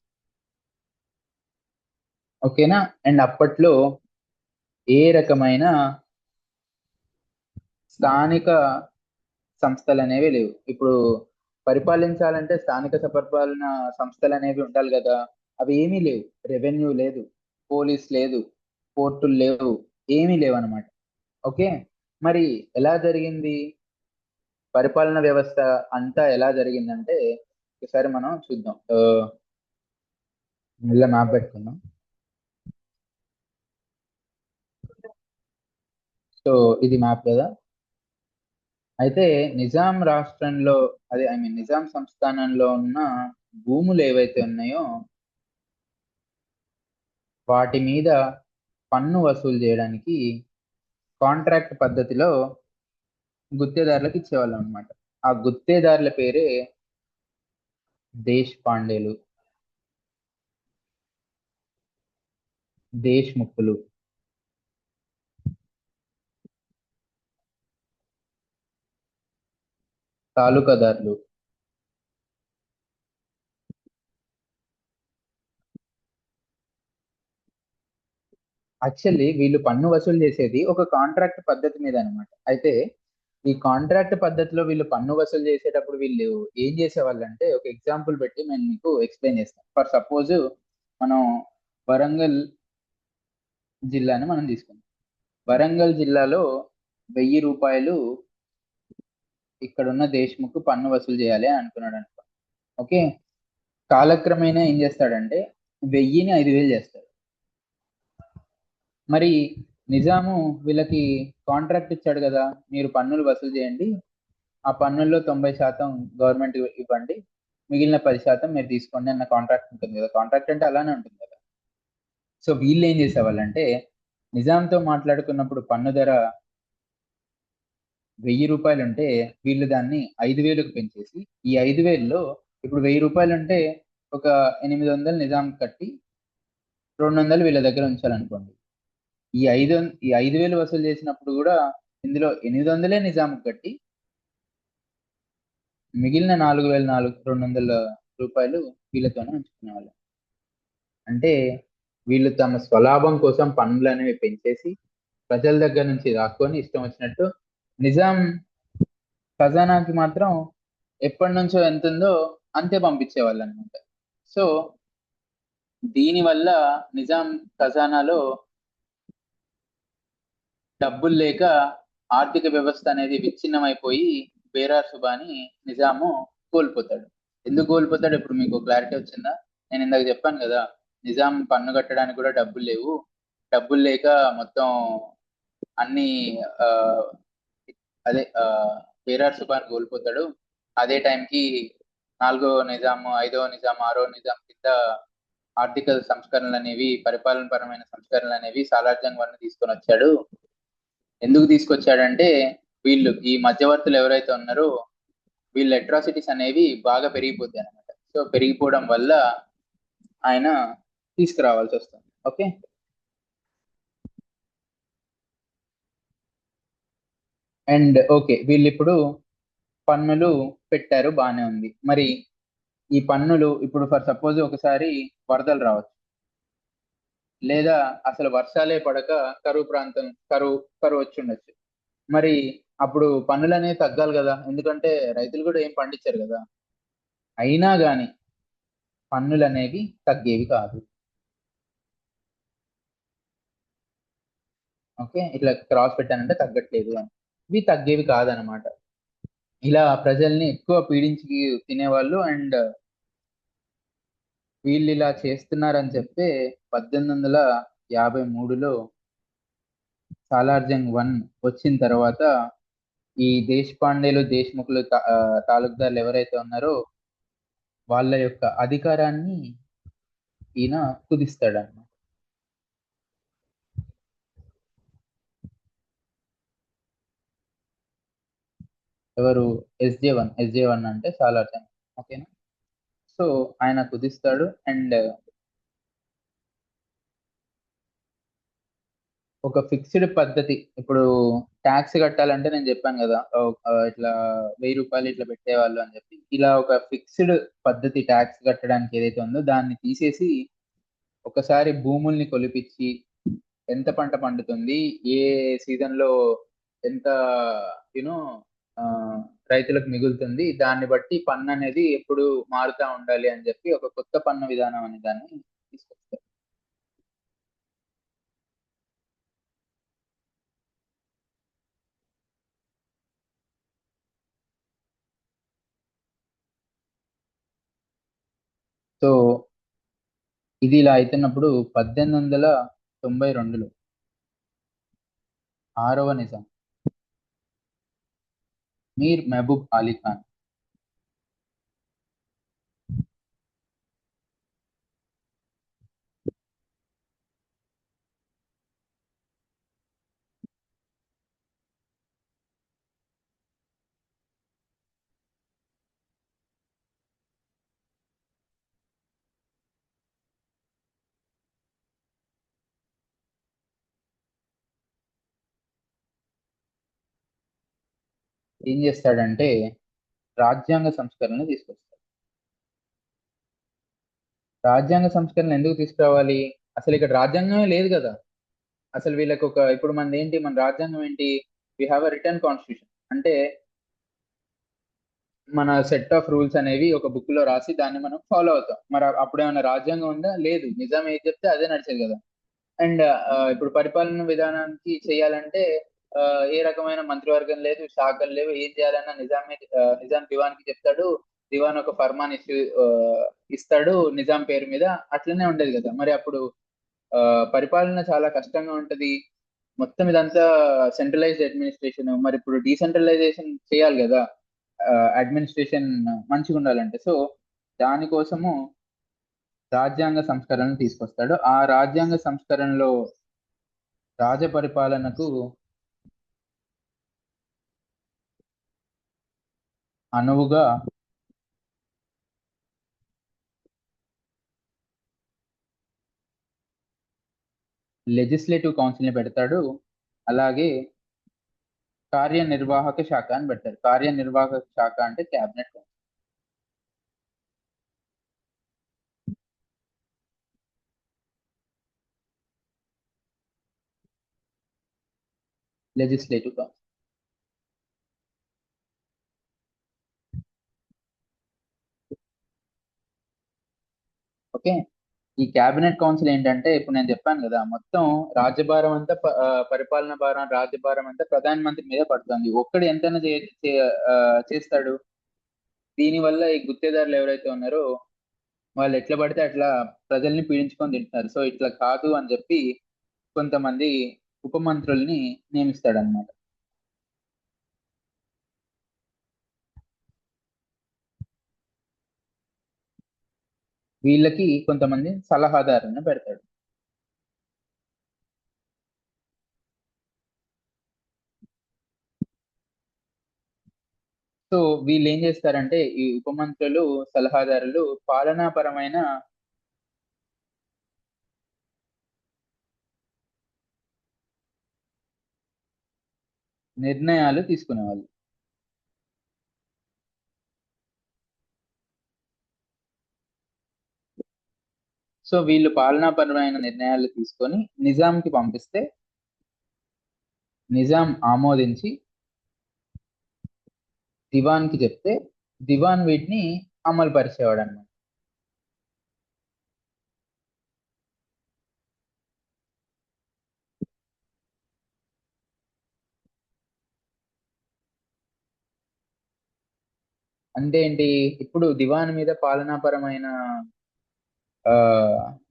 ఓకేనా. అండ్ అప్పట్లో ఏ రకమైన స్థానిక సంస్థలు అనేవి లేవు. ఇప్పుడు పరిపాలించాలంటే స్థానిక పరిపాలన సంస్థలు అనేవి ఉండాలి కదా. అవి ఏమీ లేవు. రెవెన్యూ లేదు, పోలీస్ లేదు, కోర్టులు లేవు, ఏమీ లేవు అనమాట. ఓకే, మరి ఎలా జరిగింది పరిపాలన వ్యవస్థ అంతా? ఎలా జరిగిందంటే ఒకసారి మనం చూద్దాం. మళ్ళీ మ్యాప్ పెట్టుకుందాం. సో ఇది మ్యాప్ కదా. అయితే నిజాం రాష్ట్రంలో, అదే ఐ మీన్ నిజాం సంస్థానంలో ఉన్న భూములు ఏవైతే ఉన్నాయో వాటి మీద పన్ను వసూలు చేయడానికి కాంట్రాక్ట్ పద్ధతిలో గుత్తేదారులకు ఇచ్చేవాళ్ళం అనమాట. ఆ గుత్తేదారుల పేరే దేశ్ పాండేలు, దేశ్ముఖులు. తాలూకాదారులు. యాక్చువల్లీ వీళ్ళు పన్ను వసూలు చేసేది ఒక కాంట్రాక్ట్ పద్ధతి మీద అనమాట. అయితే ఈ కాంట్రాక్ట్ పద్ధతిలో వీళ్ళు పన్ను వసూలు చేసేటప్పుడు వీళ్ళు ఏం చేసేవాళ్ళంటే, ఒక ఎగ్జాంపుల్ పెట్టి నేను మీకు ఎక్స్ప్లెయిన్ చేస్తాను. ఫర్ సపోజ్ మనం వరంగల్ జిల్లాని మనం తీసుకుందాం. వరంగల్ జిల్లాలో 1000 రూపాయలు ఇక్కడున్న దేశ్ముఖ్ పన్ను వసూలు చేయాలి అని అనుకున్నాడు అనుకో. ఓకే. కాలక్రమేణా ఏం చేస్తాడంటే 1000ని 5000 చేస్తాడు. మరి నిజాము వీళ్ళకి కాంట్రాక్ట్ ఇచ్చాడు కదా, మీరు పన్నులు వసూలు చేయండి, ఆ పన్నుల్లో 90% గవర్నమెంట్ ఇవ్వండి, మిగిలిన 10% మీరు తీసుకోండి అన్న కాంట్రాక్ట్ ఉంటుంది కదా. కాంట్రాక్ట్ అంటే అలానే ఉంటుంది కదా. సో వీళ్ళు ఏం చేసేవాళ్ళంటే, నిజాంతో మాట్లాడుకున్నప్పుడు పన్ను ధర 1000 రూపాయలు ఉంటే వీళ్ళు దాన్ని 5000కు పెంచేసి, ఈ 5000లో ఇప్పుడు 1000 రూపాయలు ఉంటే ఒక 800 నిజాం కట్టి 200 వీళ్ళ దగ్గర ఉంచాలనుకోండి. ఈ 5000 వసూలు చేసినప్పుడు కూడా ఇందులో 800 నిజాంకి కట్టి మిగిలిన 4200 రూపాయలు వీళ్ళతోనే ఉంచుకునేవాళ్ళు. అంటే వీళ్ళు తమ స్వలాభం కోసం పన్నులు అనేవి పెంచేసి ప్రజల దగ్గర నుంచి దాక్కొని ఇష్టం వచ్చినట్టు నిజాం ఖజానాకి మాత్రం ఎప్పటి నుంచో ఎంత ఉందో అంతే పంపించేవాళ్ళు అనమాట. సో దీనివల్ల నిజాం ఖజానాలో డబ్బులు లేక ఆర్థిక వ్యవస్థ అనేది విచ్ఛిన్నమైపోయి బేరార్ సుబాని నిజాము కోల్పోతాడు. ఎందుకు కోల్పోతాడు ఇప్పుడు మీకు క్లారిటీ వచ్చిందా? నేను ఇందాక చెప్పాను కదా, నిజాం పన్ను కట్టడానికి కూడా డబ్బులు లేవు, డబ్బులు లేక మొత్తం అన్ని ఆ, అదే బేరార్ సుబాన్ కోల్పోతాడు. అదే టైంకి నాలుగో నిజాం, ఐదో నిజాం, ఆరో నిజాం కింద ఆర్థిక సంస్కరణలు అనేవి, పరిపాలన పరమైన సంస్కరణలు అనేవి సాలార్ జంగ్ వన్ తీసుకొని వచ్చాడు. ఎందుకు తీసుకొచ్చాడంటే వీళ్ళు ఈ మధ్యవర్తులు ఎవరైతే ఉన్నారో వీళ్ళ అట్రాసిటీస్ అనేవి బాగా పెరిగిపోతాయి అనమాట. సో పెరిగిపోవడం వల్ల ఆయన తీసుకురావాల్సి వస్తుంది. ఓకే. అండ్ ఓకే, వీళ్ళు ఇప్పుడు పన్నులు పెట్టారు, బాగానే ఉంది. మరి ఈ పన్నులు ఇప్పుడు ఫర్ సపోజ్ ఒకసారి వరదలు రావచ్చు, లేదా అసలు వర్షాలే పడక కరువు ప్రాంతం, కరువు వచ్చి ఉండొచ్చు. మరి అప్పుడు పన్నులు అనేవి తగ్గాలి కదా, ఎందుకంటే రైతులు కూడా ఏం పండించారు కదా. అయినా గాని పన్నులు అనేవి తగ్గేవి కాదు. ఓకే, ఇట్లా క్రాస్ పెట్టానంటే తగ్గట్లేదు అని. ఇవి తగ్గేవి కాదనమాట. ఇలా ప్రజల్ని ఎక్కువ పీడించి తినేవాళ్ళు. అండ్ వీళ్ళు ఇలా చేస్తున్నారని చెప్తే 1853లో సాలార్జంగ్ వన్ వచ్చిన తర్వాత ఈ దేశపాండేలు, దేశ్ముఖులు, తాలూకుదారులు ఎవరైతే ఉన్నారో వాళ్ళ యొక్క అధికారాన్ని ఈయన కుదిస్తాడన్నమాట. ఎవరు? ఎస్జే వన్ అంటే సాలార్జంగ్. ఓకేనా. సో ఆయన కుదిస్తాడు. అండ్ ఒక ఫిక్స్డ్ పద్ధతి, ఇప్పుడు ట్యాక్స్ కట్టాలంటే నేను చెప్పాను కదా, ఇట్లా 1000 రూపాయలు ఇట్లా పెట్టేవాళ్ళు అని చెప్పి, ఇలా ఒక ఫిక్స్డ్ పద్ధతి ట్యాక్స్ కట్టడానికి ఏదైతే ఉందో దాన్ని తీసేసి ఒకసారి భూముల్ని కొలిపించి ఎంత పంట పండుతుంది, ఏ సీజన్ లో ఎంత యూనో రైతులకు మిగులుతుంది, దాన్ని బట్టి పన్ను అనేది ఎప్పుడు మారుతా ఉండాలి అని చెప్పి ఒక కొత్త పన్ను విధానం అనే దాన్ని తీసుకొస్తారు. సో ఇది ఇలా అవుతున్నప్పుడు 1892లో ఆరవ నిజాం మీర్ మహబూబ్ అలీ ఖాన్. ఏం చేస్తాడంటే రాజ్యాంగ సంస్కరణలు తీసుకొస్తాడు. రాజ్యాంగ సంస్కరణలు ఎందుకు తీసుకురావాలి? అసలు ఇక్కడ రాజ్యాంగమే లేదు కదా. అసలు వీళ్ళకి ఒక ఇప్పుడు మనది ఏంటి, మన రాజ్యాంగం ఏంటి? We have a written constitution అంటే మన సెట్ ఆఫ్ రూల్స్ అనేవి ఒక బుక్ లో రాసి దాన్ని మనం ఫాలో అవుతాం. మరి అప్పుడేమన్నా రాజ్యాంగం ఉందా? లేదు. నిజాం ఏది చెప్తే అదే నడిచేది కదా. అండ్ ఇప్పుడు పరిపాలన విధానానికి చేయాలంటే ఆ, ఏ రకమైన మంత్రివర్గం లేదు, శాఖలు లేవు. ఏం చేయాలన్నా నిజాం దివాన్ కి చెప్తాడు. దివాన్ ఒక ఫర్మాన్ ఇస్తాడు నిజాం పేరు మీద. అట్లనే ఉండేది కదా. మరి అప్పుడు ఆ, పరిపాలన చాలా కష్టంగా ఉంటది. మొత్తం ఇదంతా సెంట్రలైజ్డ్ అడ్మినిస్ట్రేషన్. మరి ఇప్పుడు డీసెంట్రలైజేషన్ చేయాలి కదా, అడ్మినిస్ట్రేషన్ మంచిగా ఉండాలంటే. సో దానికోసము రాజ్యాంగ సంస్కరణలు తీసుకొస్తాడు. ఆ రాజ్యాంగ సంస్కరణలో రాజ పరిపాలనకు అనువుగా లెజిస్లేటివ్ కౌన్సిల్ ని పెడతాడు. అలాగే కార్యనిర్వాహక శాఖ అని పెడతాడు. కార్యనిర్వాహక శాఖ అంటే cabinet council. Legislative council. Okay. ఈ క్యాబినెట్ కౌన్సిల్ ఏంటంటే ఇప్పుడు నేను చెప్పాను కదా, మొత్తం రాజ్యభారం అంతా పరిపాలన భారం, రాజ్యభారం అంతా ప్రధాన మంత్రి మీద పడుతుంది. ఒక్కడు ఎంతైనా చేస్తాడు. దీనివల్ల ఈ గుత్తేదారులు ఎవరైతే ఉన్నారో వాళ్ళు ఎట్లా పడితే అట్లా ప్రజల్ని పీడించుకొని తింటున్నారు. సో ఇట్లా కాదు అని చెప్పి కొంతమంది ఉప మంత్రుల్ని నియమిస్తాడనమాట. వీళ్ళకి కొంతమంది సలహాదారులను పెడతాడు. సో వీళ్ళు ఏం చేస్తారంటే ఈ ఉప మంత్రులు, సలహాదారులు పాలనాపరమైన నిర్ణయాలు తీసుకునేవాళ్ళు. సో వీళ్ళు పాలనాపరమైన నిర్ణయాలు తీసుకొని నిజాంకి పంపిస్తే నిజాం ఆమోదించి దివాన్కి చెప్తే దివాన్ వీటిని అమలు పరిచేవాడు అనమాట. అంటే ఏంటి, ఇప్పుడు దివాన్ మీద పాలనాపరమైన ఆ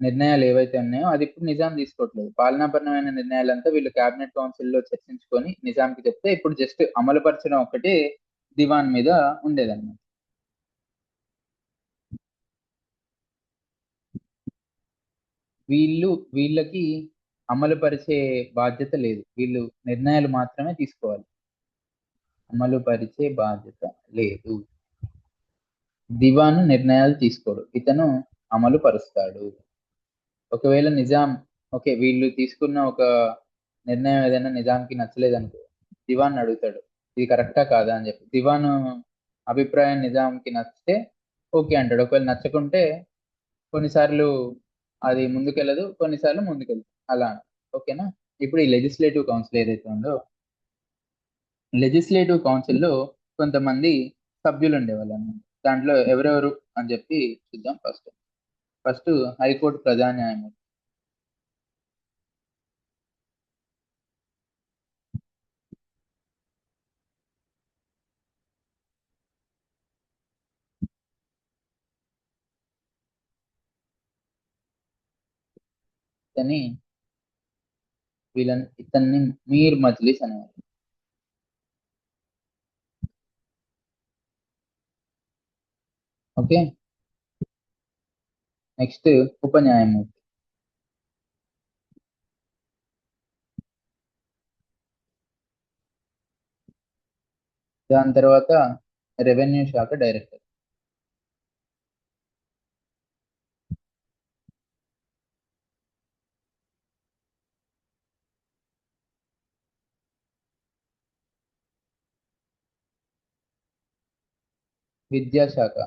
నిర్ణయాలు ఏవైతే ఉన్నాయో అది ఇప్పుడు నిజాం తీసుకోవట్లేదు. పాలనాపరమైన నిర్ణయాలంతా వీళ్ళు కేబినెట్ కౌన్సిల్ లో చర్చించుకొని నిజాంకి చెప్తే ఇప్పుడు జస్ట్ అమలు పరచడం ఒకటి దివాన్ మీద ఉండేదన్నమాట. వీళ్ళకి అమలు పరిచే బాధ్యత లేదు. వీళ్ళు నిర్ణయాలు మాత్రమే తీసుకోవాలి. అమలు పరిచే బాధ్యత లేదు. దివాను నిర్ణయాలు తీసుకోడు, ఇతను అమలు పరుస్తాడు. ఒకవేళ నిజాం ఓకే వీళ్ళు తీసుకున్న ఒక నిర్ణయం ఏదైనా నిజాంకి నచ్చలేదనుకో, దివాన్ అడుగుతాడు ఇది కరెక్టా కాదా అని చెప్పి. దివాను అభిప్రాయం నిజాంకి నచ్చితే ఓకే అంటాడు. ఒకవేళ నచ్చకుంటే కొన్నిసార్లు అది ముందుకెళ్ళదు, కొన్నిసార్లు ముందుకెళ్తుంది అలా. ఓకేనా. ఇప్పుడు ఈ లెజిస్లేటివ్ కౌన్సిల్ ఏదైతే ఉందో, లెజిస్లేటివ్ కౌన్సిల్లో కొంతమంది సభ్యులు ఉండేవాళ్ళు అన్నమాట. దాంట్లో ఎవరెవరు అని చెప్పి చూద్దాం. ఫస్ట్ హైకోర్టు ప్రధాన న్యాయమూర్తి. అని ఇతన్ని మీర్ మజ్లిస్ అనేవారు. ఓకే. నెక్స్ట్ ఉప న్యాయమూర్తి. దాని తర్వాత రెవెన్యూ శాఖ డైరెక్టర్. విద్యాశాఖ.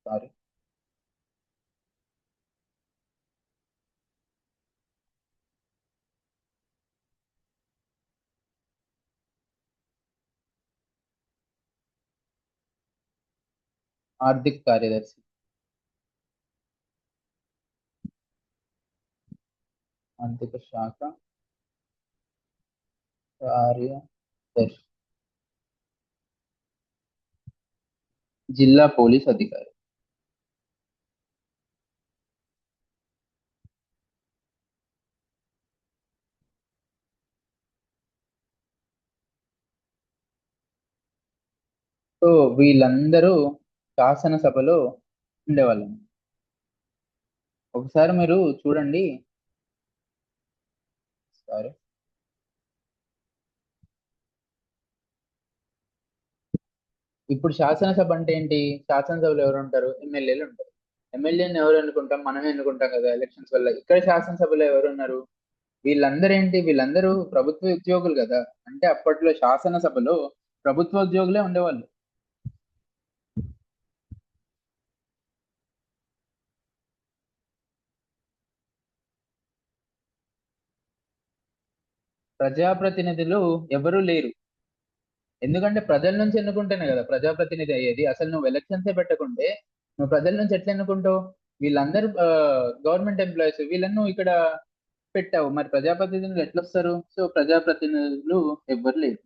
సారీ. ఆర్థిక కార్యదర్శి. ఆర్థిక శాఖ కార్యదర్శి. జిల్లా పోలీస్ అధికారి. సో వీళ్ళందరూ శాసనసభలో ఉండేవాళ్ళు. ఒకసారి మీరు చూడండి. సారీ. ఇప్పుడు శాసనసభ అంటే ఏంటి? శాసనసభలో ఎవరు ఉంటారు? ఎమ్మెల్యేలు ఉంటారు. ఎమ్మెల్యేని ఎవరు ఎన్నుకుంటాం? మనమే ఎన్నుకుంటాం కదా ఎలక్షన్స్ వల్ల. ఇక్కడ శాసనసభలో ఎవరు ఉన్నారు? వీళ్ళందరూ ఏంటి? వీళ్ళందరూ ప్రభుత్వ ఉద్యోగులు కదా. అంటే అప్పట్లో శాసనసభలో ప్రభుత్వ ఉద్యోగులే ఉండేవాళ్ళు. ప్రజాప్రతినిధులు ఎవరు లేరు. ఎందుకంటే ప్రజల నుంచి ఎన్నుకుంటేనే కదా ప్రజాప్రతినిధి అయ్యేది. అసలు నువ్వు ఎలక్షన్సే పెట్టకుంటే నువ్వు ప్రజల నుంచి ఎట్లా ఎన్నుకుంటావు? వీళ్ళందరూ గవర్నమెంట్ ఎంప్లాయీస్. వీళ్ళను నువ్వు ఇక్కడ పెట్టావు, మరి ప్రజాప్రతినిధులు ఎట్లా వస్తారు? సో ప్రజాప్రతినిధులు ఎవ్వరు లేరు.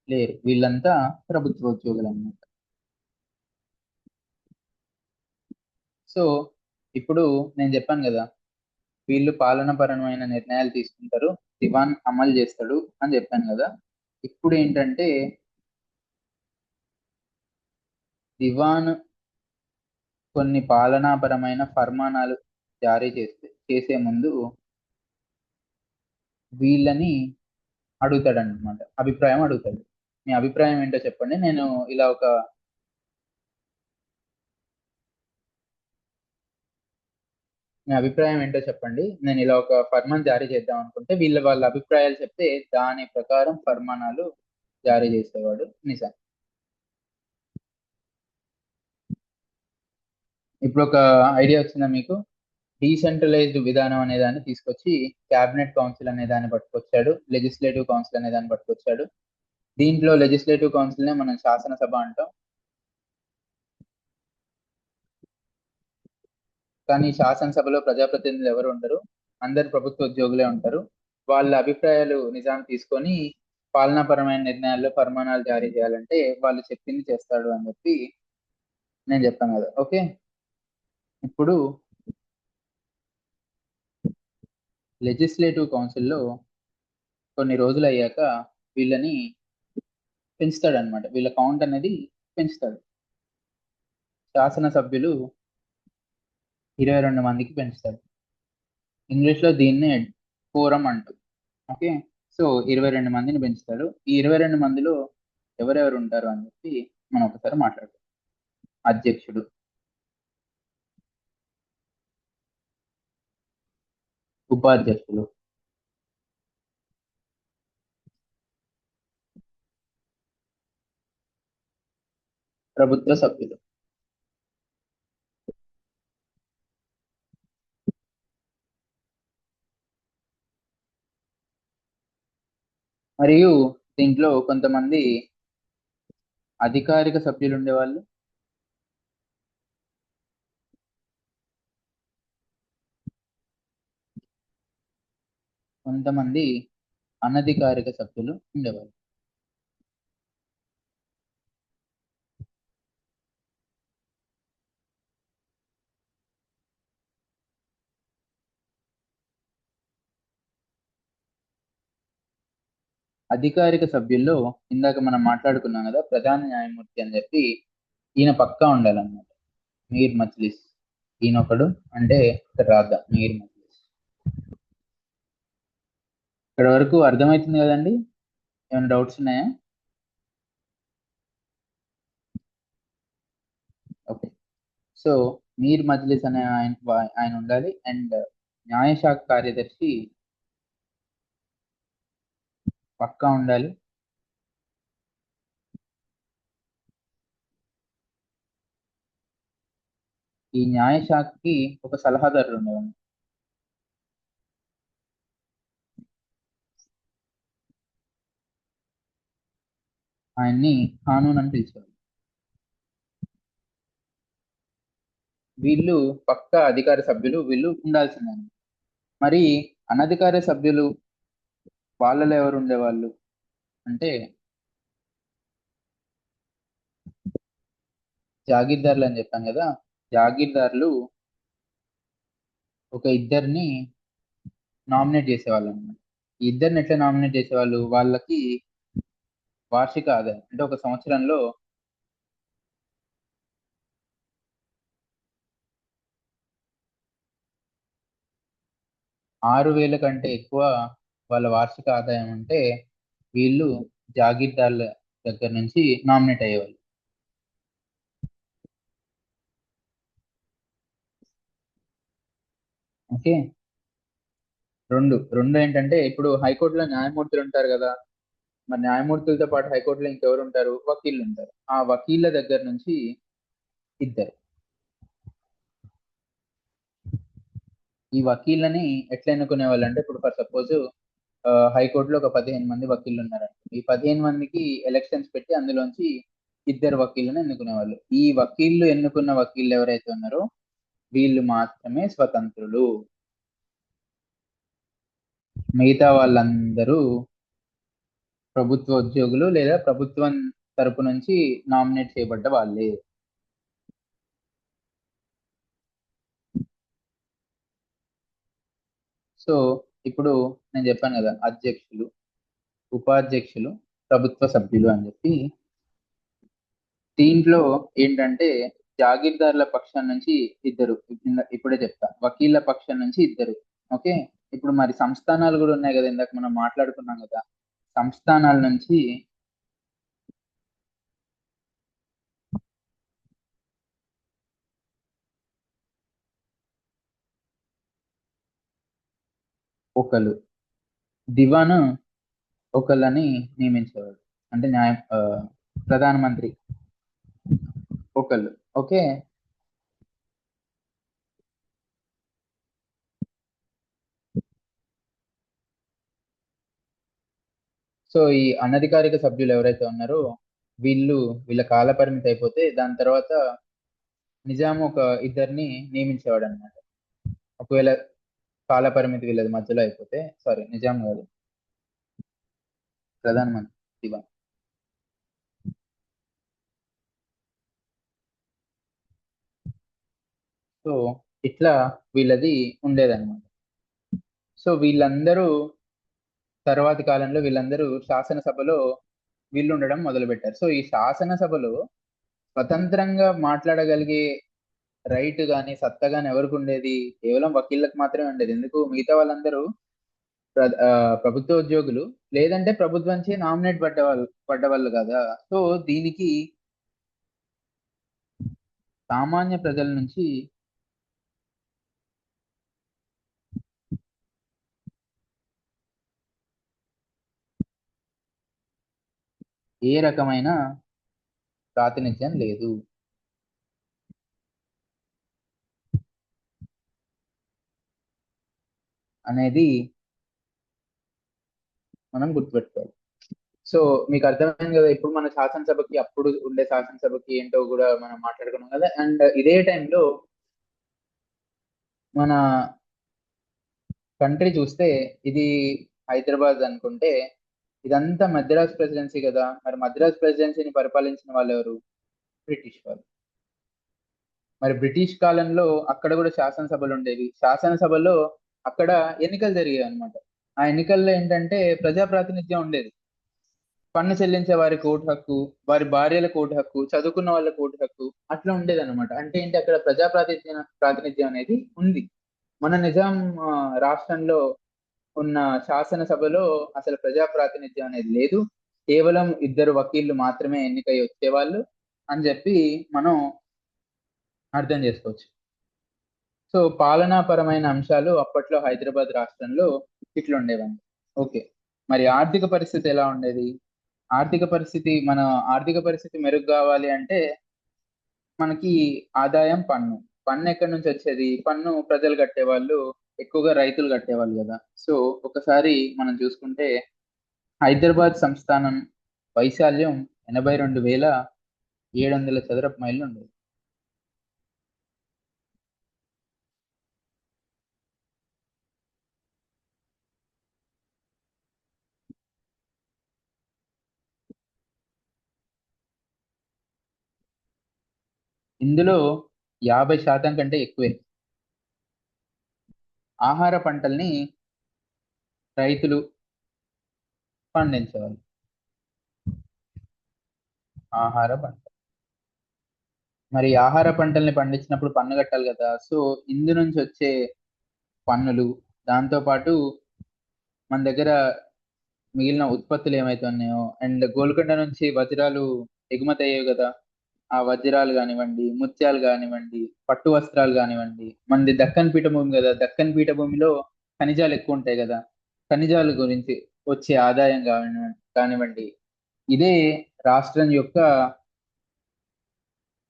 లేరు. వీళ్ళంతా ప్రభుత్వ ఉద్యోగులు అన్నమాట. సో ఇప్పుడు నేను చెప్పాను కదా, వీళ్ళు పాలనాపరమైన నిర్ణయాలు తీసుకుంటారు, దివాన్ అమలు చేస్తాడు అని చెప్పాను కదా. ఇప్పుడు ఏంటంటే దివాన్ కొన్ని పాలనాపరమైన ఫర్మానాలు జారీ చేసే ముందు వీళ్ళని అడుగుతాడు అనమాట. అభిప్రాయం అడుగుతాడు. మీ అభిప్రాయం ఏంటో చెప్పండి. నేను ఇలా ఒక మీ అభిప్రాయం ఏంటో చెప్పండి. నేను ఇలా ఒక ఫర్మాన్ జారీ చేద్దాం అనుకుంటే వాళ్ళ అభిప్రాయాలు చెప్తే దాని ప్రకారం ఫర్మానాలు జారీ చేసేవాడు నిజాం. ఇప్పుడు ఒక ఐడియా వచ్చిందా మీకు? డీసెంట్రలైజ్డ్ విధానం అనే దాన్ని తీసుకొచ్చి క్యాబినెట్ కౌన్సిల్ అనే దాన్ని పట్టుకొచ్చాడు, లెజిస్లేటివ్ కౌన్సిల్ అనే దాన్ని పట్టుకొచ్చాడు. దీంట్లో లెజిస్లేటివ్ కౌన్సిల్ నే మనం శాసనసభ అంటాం. కానీ శాసనసభలో ప్రజాప్రతినిధులు ఎవరు ఉండరు, అందరు ప్రభుత్వ ఉద్యోగులే ఉంటారు. వాళ్ళ అభిప్రాయాలు నిజాం తీసుకొని పాలనాపరమైన నిర్ణయాల్లో ఫర్మానాలు జారీ చేయాలంటే వాళ్ళు చెప్పింది చేస్తాడు అని చెప్పి నేను చెప్పాను కదా. ఓకే. ఇప్పుడు లెజిస్లేటివ్ కౌన్సిల్లో కొన్ని రోజులు అయ్యాక వీళ్ళని పెంచుతాడు అనమాట. వీళ్ళ కౌంట్ అనేది పెంచుతాడు. శాసనసభ్యులు 22 మందికి పెంచుతాడు. ఇంగ్లీష్ లో దీన్నే కోరం అంటారు. ఓకే. సో 22 మందిని పెంచుతాడు. ఈ 22 మందిలో ఎవరెవరు ఉంటారు అని చెప్పి మనం ఒకసారి మాట్లాడుతాం. అధ్యక్షుడు, ఉపాధ్యక్షులు, ప్రభుత్వ సభ్యులు. మరియు దీంట్లో కొంతమంది అధికారిక సభ్యులు ఉండేవాళ్ళు, కొంతమంది అనధికారిక సభ్యులు ఉండేవారు. అధికారిక సభ్యుల్లో ఇందాక మనం మాట్లాడుకున్నాం కదా, ప్రధాన న్యాయమూర్తి అని చెప్పి ఈయన పక్కా ఉండాలన్నమాట. మీర్ మజ్లిస్ ఈయన ఒకడు, అంటే ఇక్కడ రాద్దాం మీర్ మజ్లిస్. ఇక్కడ వరకు అర్థమవుతుంది కదండి? ఏమైనా డౌట్స్ ఉన్నాయా? ఓకే. సో మీర్ మజ్లిస్ అనే ఆయన ఉండాలి. అండ్ న్యాయశాఖ కార్యదర్శి పక్కా ఉండాలి. ఈ న్యాయశాఖకి ఒక సలహాదారుడు ఉండేవాడు. ఆయన్ని ఖానూన్ అని పిలిచేవారు. వీళ్ళు పక్కా అధికార సభ్యులు, వీళ్ళు ఉండాల్సిందే. మరి అనధికార సభ్యులు వాళ్ళలో ఎవరు ఉండేవాళ్ళు అంటే జాగీర్దారులు అని చెప్పాను కదా. జాగీర్దారులు ఒక ఇద్దరిని నామినేట్ చేసేవాళ్ళు అన్నమాట. ఈ ఇద్దరిని ఎట్లా నామినేట్ చేసేవాళ్ళు? వాళ్ళకి వార్షిక ఆదాయం అంటే ఒక సంవత్సరంలో 6,000 కంటే ఎక్కువ వాళ్ళ వార్షిక ఆదాయం ఉంటే వీళ్ళు జాగీర్దారుల దగ్గర నుంచి నామినేట్ అయ్యేవాళ్ళు. ఓకే. రెండు రెండు ఏంటంటే, ఇప్పుడు హైకోర్టులో న్యాయమూర్తులు ఉంటారు కదా. మరి న్యాయమూర్తులతో పాటు హైకోర్టులో ఇంకెవరు ఉంటారు? వకీళ్ళు ఉంటారు. ఆ వకీళ్ళ దగ్గర నుంచి ఇద్దరు. ఈ వకీళ్ళని ఎట్లా ఎన్నుకునే వాళ్ళు అంటే, ఇప్పుడు ఫర్ సపోజ్ హైకోర్టులో ఒక 15 మంది వకీళ్ళు ఉన్నారండి. ఈ 15 మందికి ఎలక్షన్స్ పెట్టి అందులోంచి ఇద్దరు వకీళ్ళని ఎన్నుకునేవాళ్ళు. ఈ వకీళ్ళు ఎన్నుకున్న వకీళ్ళు ఎవరైతే ఉన్నారో వీళ్ళు మాత్రమే స్వతంత్రులు. మిగతా వాళ్ళందరూ ప్రభుత్వ ఉద్యోగులు లేదా ప్రభుత్వం తరపు నుంచి నామినేట్ చేయబడ్డ వాళ్ళే. సో ఇప్పుడు నేను చెప్పాను కదా, అధ్యక్షులు, ఉపాధ్యక్షులు, ప్రభుత్వ సభ్యులు అని చెప్పి. దీంట్లో ఏంటంటే జాగీర్దారుల పక్షం నుంచి ఇద్దరు, ఇప్పుడే చెప్తా, వకీళ్ళ పక్షం నుంచి ఇద్దరు. ఓకే. ఇప్పుడు మరి సంస్థానాలు కూడా ఉన్నాయి కదా, ఇందాక మనం మాట్లాడుకున్నాం కదా. సంస్థానాల నుంచి ఒకరు, దివాను ఒకళ్ళని నియమించేవాడు. అంటే ప్రధానమంత్రి ఒకళ్ళు. ఓకే. సో ఈ అనధికారిక సభ్యులు ఎవరైతే ఉన్నారో వీళ్ళ కాల పరిమితి అయిపోతే దాని తర్వాత నిజాం ఒక ఇద్దరిని నియమించేవాడు అనమాట. ఒకవేళ కాల పరిమితి వీళ్ళది మధ్యలో అయిపోతే, సారీ నిజాం కాదు, ప్రధానమంత్రి దివాన్. సో ఇట్లా వీళ్ళది ఉండేదన్నమాట. సో వీళ్ళందరూ తర్వాతి కాలంలో వీళ్ళందరూ శాసనసభలో వీళ్ళు ఉండడం మొదలు పెట్టారు. సో ఈ శాసనసభలో స్వతంత్రంగా మాట్లాడగలిగే రైట్ గాని సత్తా గాని ఎవరికి ఉండేది? కేవలం వకీళ్ళకి మాత్రమే ఉండేది. ఎందుకు? మిగతా వాళ్ళందరూ ప్రభుత్వ ఉద్యోగులు, లేదంటే ప్రభుత్వంచే నామినేట్ పడ్డవాళ్ళు కదా. సో దీనికి సామాన్య ప్రజల నుంచి ఏ రకమైన ప్రాతినిధ్యం లేదు అనేది మనం గుర్తుపెట్టుకోవాలి. సో మీకు అర్థమైంది కదా. ఇప్పుడు మన శాసనసభకి, అప్పుడు ఉండే శాసనసభకి ఏంటో కూడా మనం మాట్లాడుకున్నాం కదా. అండ్ ఇదే టైంలో మన కంట్రీ చూస్తే ఇది హైదరాబాద్ అనుకుంటే ఇదంతా మద్రాస్ ప్రెసిడెన్సీ కదా. మరి మద్రాస్ ప్రెసిడెన్సీని పరిపాలించిన వాళ్ళు ఎవరు? బ్రిటిష్ వాళ్ళు. మరి బ్రిటిష్ కాలంలో అక్కడ కూడా శాసనసభలు ఉండేవి. శాసనసభలో అక్కడ ఎన్నికలు జరిగాయి అనమాట. ఆ ఎన్నికల్లో ఏంటంటే ప్రజా ప్రాతినిధ్యం ఉండేది. పన్ను చెల్లించే వారికి ఓటు హక్కు, వారి భార్యలకు ఓటు హక్కు, చదువుకున్న వాళ్ళకి ఓటు హక్కు, అట్లా ఉండేది అనమాట. అంటే ఏంటి, అక్కడ ప్రజా ప్రాతినిధ్యం అనేది ఉంది. మన నిజాం రాష్ట్రంలో ఉన్న శాసనసభలో అసలు ప్రజా ప్రాతినిధ్యం అనేది లేదు. కేవలం ఇద్దరు వకీళ్ళు మాత్రమే ఎన్నికై వచ్చేవాళ్ళు అని చెప్పి మనం అర్థం చేసుకోవచ్చు. సో పాలనాపరమైన అంశాలు అప్పట్లో హైదరాబాద్ రాష్ట్రంలో ఇట్లా ఉండేవండి. ఓకే. మరి ఆర్థిక పరిస్థితి ఎలా ఉండేది? మన ఆర్థిక పరిస్థితి మెరుగు కావాలి అంటే మనకి ఆదాయం పన్ను. పన్ను ఎక్కడి నుంచి వచ్చేది? పన్ను ప్రజలు కట్టేవాళ్ళు, ఎక్కువగా రైతులు కట్టేవాళ్ళు కదా. సో ఒకసారి మనం చూసుకుంటే హైదరాబాద్ సంస్థానం వైశాల్యం 82,700 చదరపు మైళ్ళు ఉండేది. ఇందులో 50% కంటే ఎక్కువే ఆహార పంటల్ని రైతులు పండించేవాళ్ళు. ఆహార పంట. మరి ఆహార పంటల్ని పండించినప్పుడు పన్ను కట్టాలి కదా. సో ఇందు నుంచి వచ్చే పన్నులు, దాంతో పాటు మన దగ్గర మిగిలిన ఉత్పత్తులు ఏమైతే ఉన్నాయో, అండ్ గోల్కొండ నుంచి వజ్రాలు ఎగుమతి అయ్యాయి కదా. ఆ వజ్రాలు కానివ్వండి, ముత్యాలు కానివ్వండి, పట్టు వస్త్రాలు కానివ్వండి, మనది దక్కన్ పీఠభూమి కదా. దక్కన్ పీఠభూమిలో ఖనిజాలు ఎక్కువ ఉంటాయి కదా. ఖనిజాల గురించి వచ్చే ఆదాయం కానివ్వండి, ఇదే రాష్ట్రం యొక్క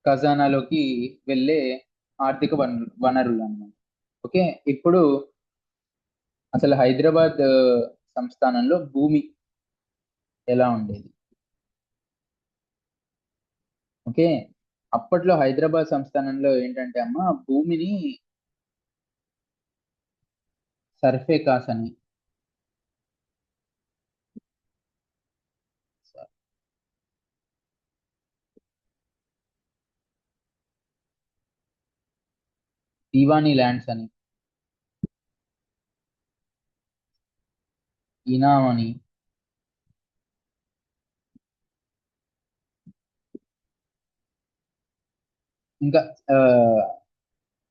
ఖజానాలోకి వెళ్ళే ఆర్థిక వనరులు అన్నమాట. ఓకే. ఇప్పుడు అసలు హైదరాబాద్ సంస్థానంలో భూమి ఎలా ఉండేది? ఓకే. అప్పట్లో హైదరాబాద్ సంస్థానంలో ఏంటంటే అమ్మ, భూమిని సర్ఫే కాస్ అని, దీవానీ ల్యాండ్స్ అని, ఇనాం అని, ఇంకా ఆ,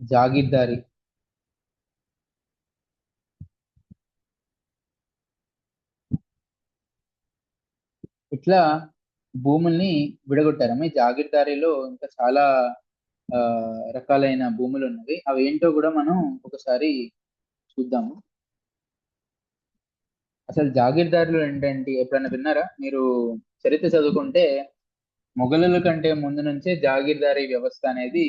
జాగీర్దారి, ఇట్లా భూముల్ని విడగొట్టారమ్మ. ఈ జాగీర్దారీలో ఇంకా చాలా ఆ, రకాలైన భూములు ఉన్నవి. అవి ఏంటో కూడా మనం ఒకసారి చూద్దాము. అసలు జాగీర్దారులు ఏంటంటే ఎప్పుడైనా విన్నారా మీరు? చరిత్ర చదువుకుంటే మొఘలుల కంటే ముందు నుంచే జాగీర్దారీ వ్యవస్థ అనేది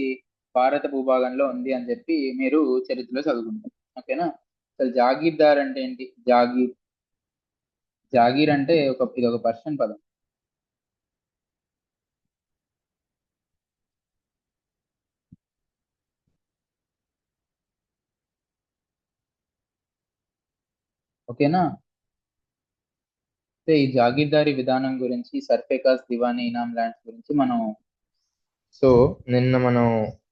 భారత భూభాగంలో ఉంది అని చెప్పి మీరు చరిత్రలో చదువుకుంటారు. ఓకేనా. అసలు జాగీర్దార్ అంటే ఏంటి? జాగీర్ అంటే ఇది ఒక పర్షియన్ పదం. ఓకేనా. అయితే ఈ జాగీర్దారీ విధానం గురించి, సర్ఫేకాస్, దివానీ, ఇనాం ల్యాండ్స్ గురించి మనం సో నిన్న మనం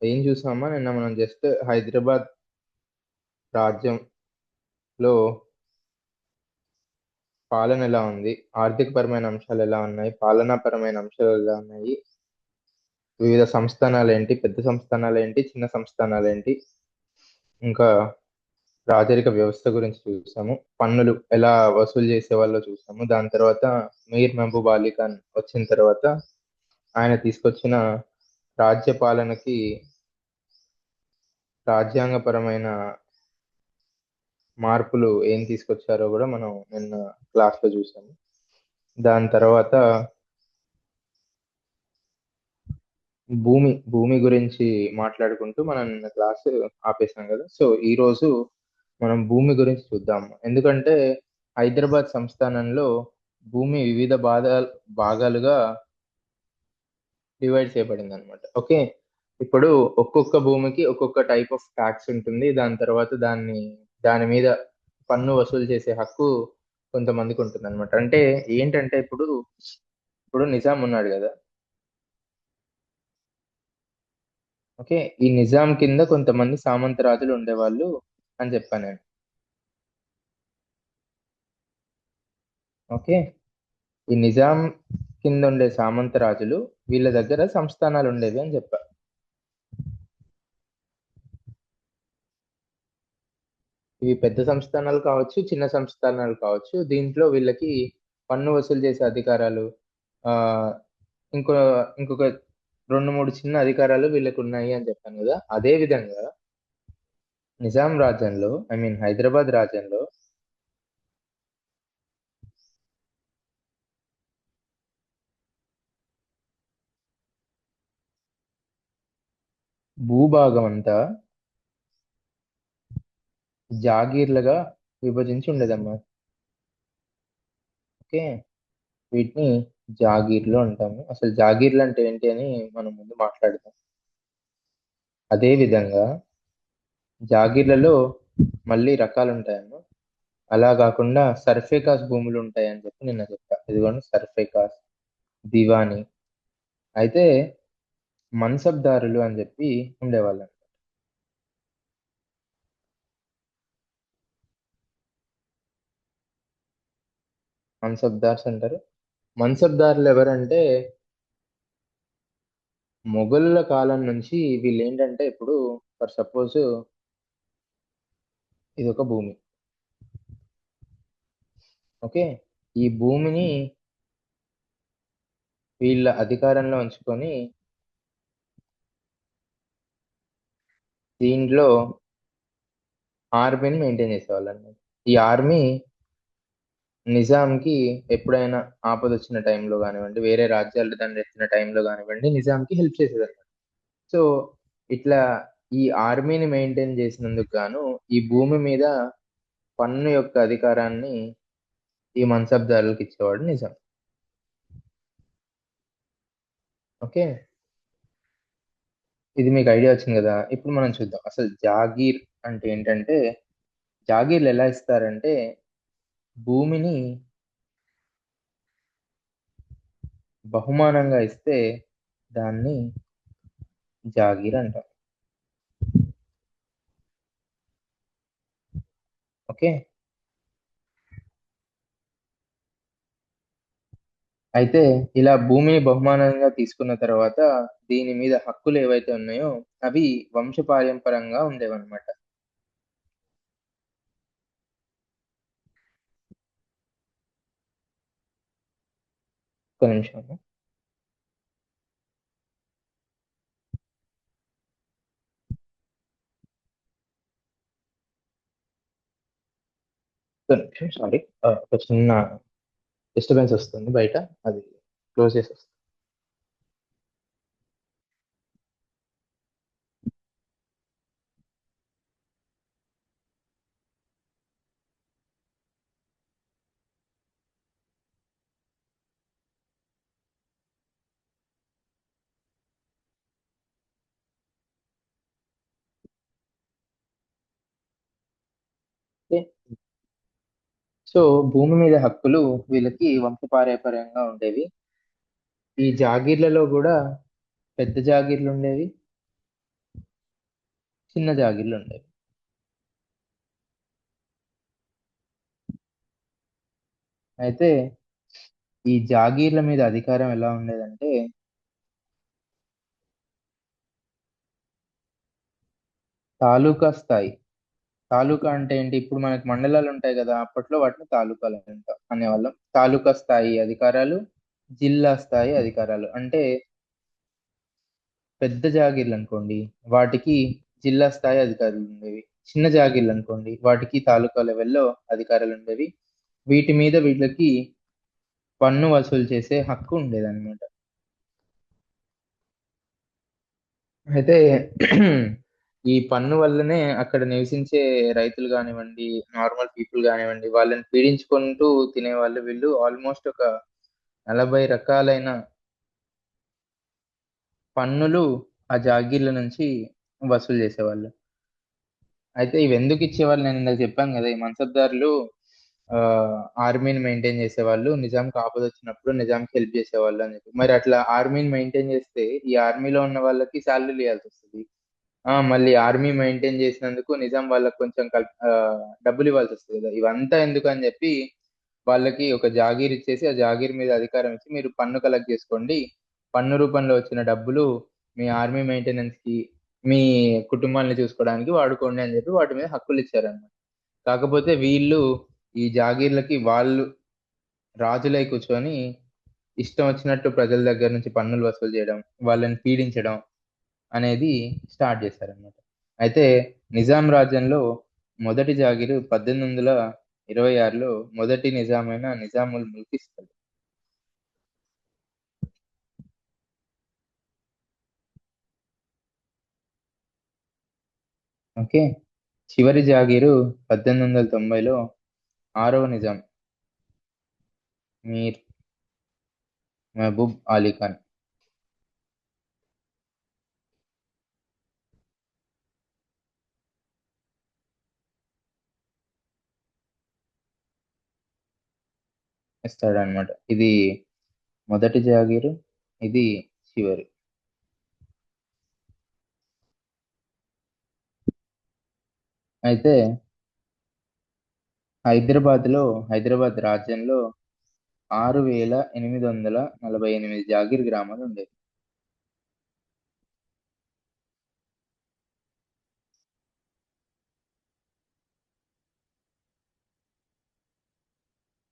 ఏం చూసామా? నిన్న మనం జస్ట్ హైదరాబాద్ రాజ్యంలో పాలన ఎలా ఉంది, ఆర్థిక పరమైన అంశాలు ఎలా ఉన్నాయి, పాలనాపరమైన అంశాలు ఎలా ఉన్నాయి, వివిధ సంస్థానాలు ఏంటి, పెద్ద సంస్థానాలు ఏంటి, చిన్న సంస్థానాలు ఏంటి, ఇంకా రాజరిక వ్యవస్థ గురించి చూసాము. పన్నులు ఎలా వసూలు చేసే వాళ్ళో చూసాము. దాని తర్వాత మీర్ మహబూబ్ అలీ ఖాన్ వచ్చిన తర్వాత ఆయన తీసుకొచ్చిన రాజ్య పాలనకి రాజ్యాంగపరమైన మార్పులు ఏం తీసుకొచ్చారో కూడా మనం నిన్న క్లాస్ లో చూసాము. దాని తర్వాత భూమి గురించి మాట్లాడుకుంటూ మనం నిన్న క్లాస్ ఆపేసాం కదా. సో ఈ రోజు మనం భూమి గురించి చూద్దాం. ఎందుకంటే హైదరాబాద్ సంస్థానంలో భూమి వివిధ భాగాలుగా డివైడ్ చేయబడింది అనమాట. ఓకే. ఇప్పుడు ఒక్కొక్క భూమికి ఒక్కొక్క టైప్ ఆఫ్ ట్యాక్స్ ఉంటుంది. దాని తర్వాత దాని మీద పన్ను వసూలు చేసే హక్కు కొంతమందికి ఉంటుందన్నమాట. అంటే ఏంటంటే ఇప్పుడు నిజాం ఉన్నాడు కదా. ఓకే. ఈ నిజాం కింద కొంతమంది సామంతరాజులు ఉండేవాళ్ళు అని చెప్పాను నేను. ఓకే. ఈ నిజాం కింద ఉండే సామంతరాజులు వీళ్ళ దగ్గర సంస్థానాలు ఉండేవి అని చెప్పా. ఇవి పెద్ద సంస్థానాలు కావచ్చు, చిన్న సంస్థానాలు కావచ్చు. దీంట్లో వీళ్ళకి పన్ను వసూలు చేసే అధికారాలు, ఆహ్, ఇంకో ఇంకొక 2, 3 చిన్న అధికారాలు వీళ్ళకున్నాయి అని చెప్పాను గదా. అదే విధంగా నిజాం రాజ్యంలో, ఐ మీన్ హైదరాబాద్ రాజ్యంలో భూభాగం అంతా జాగీర్లుగా విభజించి ఉండేదన్నమాట. ఓకే. వీటిని జాగీర్లు అంటాము. అసలు జాగీర్లు అంటే ఏంటి అని మనం ముందు మాట్లాడదాం. అదే విధంగా జాగీర్లలో మళ్ళీ రకాలుంటాయమ్మా. అలా గాకుండా సర్ఫేకాస్ భూములుంటాయని చెప్పి నిన్న చెప్పా. ఇదిగోండి సర్ఫేకాస్, దివానీ. అయితే మన్సబ్దారులు అని చెప్పి ఉండేవాళ్ళంట. మన్సబ్దార్స్ అంటారు. మన్సబ్దారులు ఎవరంటే మొఘలుల కాలం నుంచి వీళ్ళేంటంటే ఇప్పుడు ఫర్ సపోజ్ ఇదొక భూమి. ఓకే. ఈ భూమిని వీళ్ళ అధికారంలో ఉంచుకొని దీంట్లో ఆర్మీని మెయింటైన్ చేసేవాళ్ళన్నమాట. ఈ ఆర్మీ నిజాంకి ఎప్పుడైనా ఆపదొచ్చిన టైంలో గానివ్వండి, వేరే రాజ్యాలు దండెత్తిన టైంలో గానివ్వండి, నిజాంకి హెల్ప్ చేసేదన్నమాట. సో, ఇట్లా ఈ ఆర్మీని మెయింటైన్ చేసినందుకు గాను ఈ భూమి మీద పన్ను యొక్క అధికారాన్ని ఈ మన్సబ్దారులకు ఇచ్చేవాడు నిజాం. ఓకే. ఇది మీకు ఐడియా వచ్చింది గదా. ఇప్పుడు మనం చూద్దాం. అసలు జాగీర్ అంటే ఏంటంటే, జాగీర్లు ఎలా ఇస్తారంటే, భూమిని బహుమానంగా ఇస్తే దాన్ని జాగీర్ అంటాం. ఓకే. అయితే ఇలా భూమిని బహుమానంగా తీసుకున్న తర్వాత దీని మీద హక్కులు ఏవైతే ఉన్నాయో అవి వంశపారంపరంగా ఉండేవన్నమాట. ఒక్క నిమిషం. ఒక్క నిమిషం సారీ. ఒక చిన్న డిస్టర్బెన్స్ వస్తుంది బయట. అది క్లోజ్ చేసేస్తాను. ఓకే. సో భూమి మీద హక్కులు వీళ్ళకి వంశపారంపర్యంగా ఉండేవి. ఈ జాగీర్లలో కూడా పెద్ద జాగీర్లు ఉండేవి, చిన్న జాగీర్లు ఉండేవి. అయితే ఈ జాగీర్ల మీద అధికారం ఎలా ఉండేదంటే తాలూకా స్థాయి. తాలూకా అంటే ఏంటి? ఇప్పుడు మనకి మండలాలు ఉంటాయి కదా, అప్పట్లో వాటిని తాలూకాలు అనేవాళ్ళం. తాలూకా స్థాయి అధికారాలు, జిల్లా స్థాయి అధికారాలు. అంటే పెద్ద జాగీర్లు అనుకోండి, వాటికి జిల్లా స్థాయి అధికారులు ఉండేవి. చిన్న జాగీర్లు అనుకోండి, వాటికి తాలూకా లెవెల్లో అధికారాలు ఉండేవి. వీటి మీద వీళ్ళకి పన్ను వసూలు చేసే హక్కు ఉండేదన్నమాట. అయితే ఈ పన్ను వల్లనే అక్కడ నివసించే రైతులు గానివ్వండి, నార్మల్ పీపుల్ గానివ్వండి, వాళ్ళని పీడించుకుంటూ తినేవాళ్ళు వీళ్ళు. ఆల్మోస్ట్ ఒక 40 రకాలైన పన్నులు ఆ జాగీర్ల నుంచి వసూలు చేసేవాళ్ళు. అయితే ఇవి ఎందుకు ఇచ్చేవాళ్ళు, నేను ఇందాక చెప్పాను కదా, ఈ మన్సబ్దారులు ఆ ఆర్మీని మెయింటైన్ చేసేవాళ్ళు, నిజాంకి ఆపద వచ్చినప్పుడు నిజాంకి హెల్ప్ చేసేవాళ్ళు అని చెప్పి. మరి అట్లా ఆర్మీని మెయింటైన్ చేస్తే ఈ ఆర్మీలో ఉన్న వాళ్ళకి శాలరీలు ఇవ్వాల్సి వస్తుంది. మళ్ళీ ఆర్మీ మెయింటైన్ చేసినందుకు నిజాం వాళ్ళకి కొంచెం డబ్బులు ఇవ్వాల్సి వస్తుంది కదా. ఇవంతా ఎందుకు అని చెప్పి వాళ్ళకి ఒక జాగీర్ ఇచ్చేసి, ఆ జాగీర్ మీద అధికారం ఇచ్చి మీరు పన్ను కలెక్ట్ చేసుకోండి, పన్ను రూపంలో వచ్చిన డబ్బులు మీ ఆర్మీ మెయింటెనెన్స్ కి, మీ కుటుంబాన్ని చూసుకోవడానికి వాడుకోండి అని చెప్పి వాటి మీద హక్కులు ఇచ్చారన్నమాట. కాకపోతే వీళ్ళు ఈ జాగీర్లకి వాళ్ళు రాజులై కూర్చొని ఇష్టం వచ్చినట్టు ప్రజల దగ్గర నుంచి పన్నులు వసూలు చేయడం, వాళ్ళని పీడించడం అనేది స్టార్ట్ చేశారన్నమాట. అయితే నిజాం రాజ్యంలో మొదటి జాగీరు 1826లో మొదటి నిజామైన నిజాముల్ ముల్క్ ఇస్తాడు. ఓకే. చివరి జాగీరు 1890లో ఆరవ నిజాం మీర్ మహబూబ్ అలీ ఖాన్ ఇస్తాడనమాట. ఇది మొదటి జాగీరు, ఇది చివరి. అయితే హైదరాబాద్ రాజ్యంలో 6848 జాగీర్ గ్రామాలు ఉండేవి.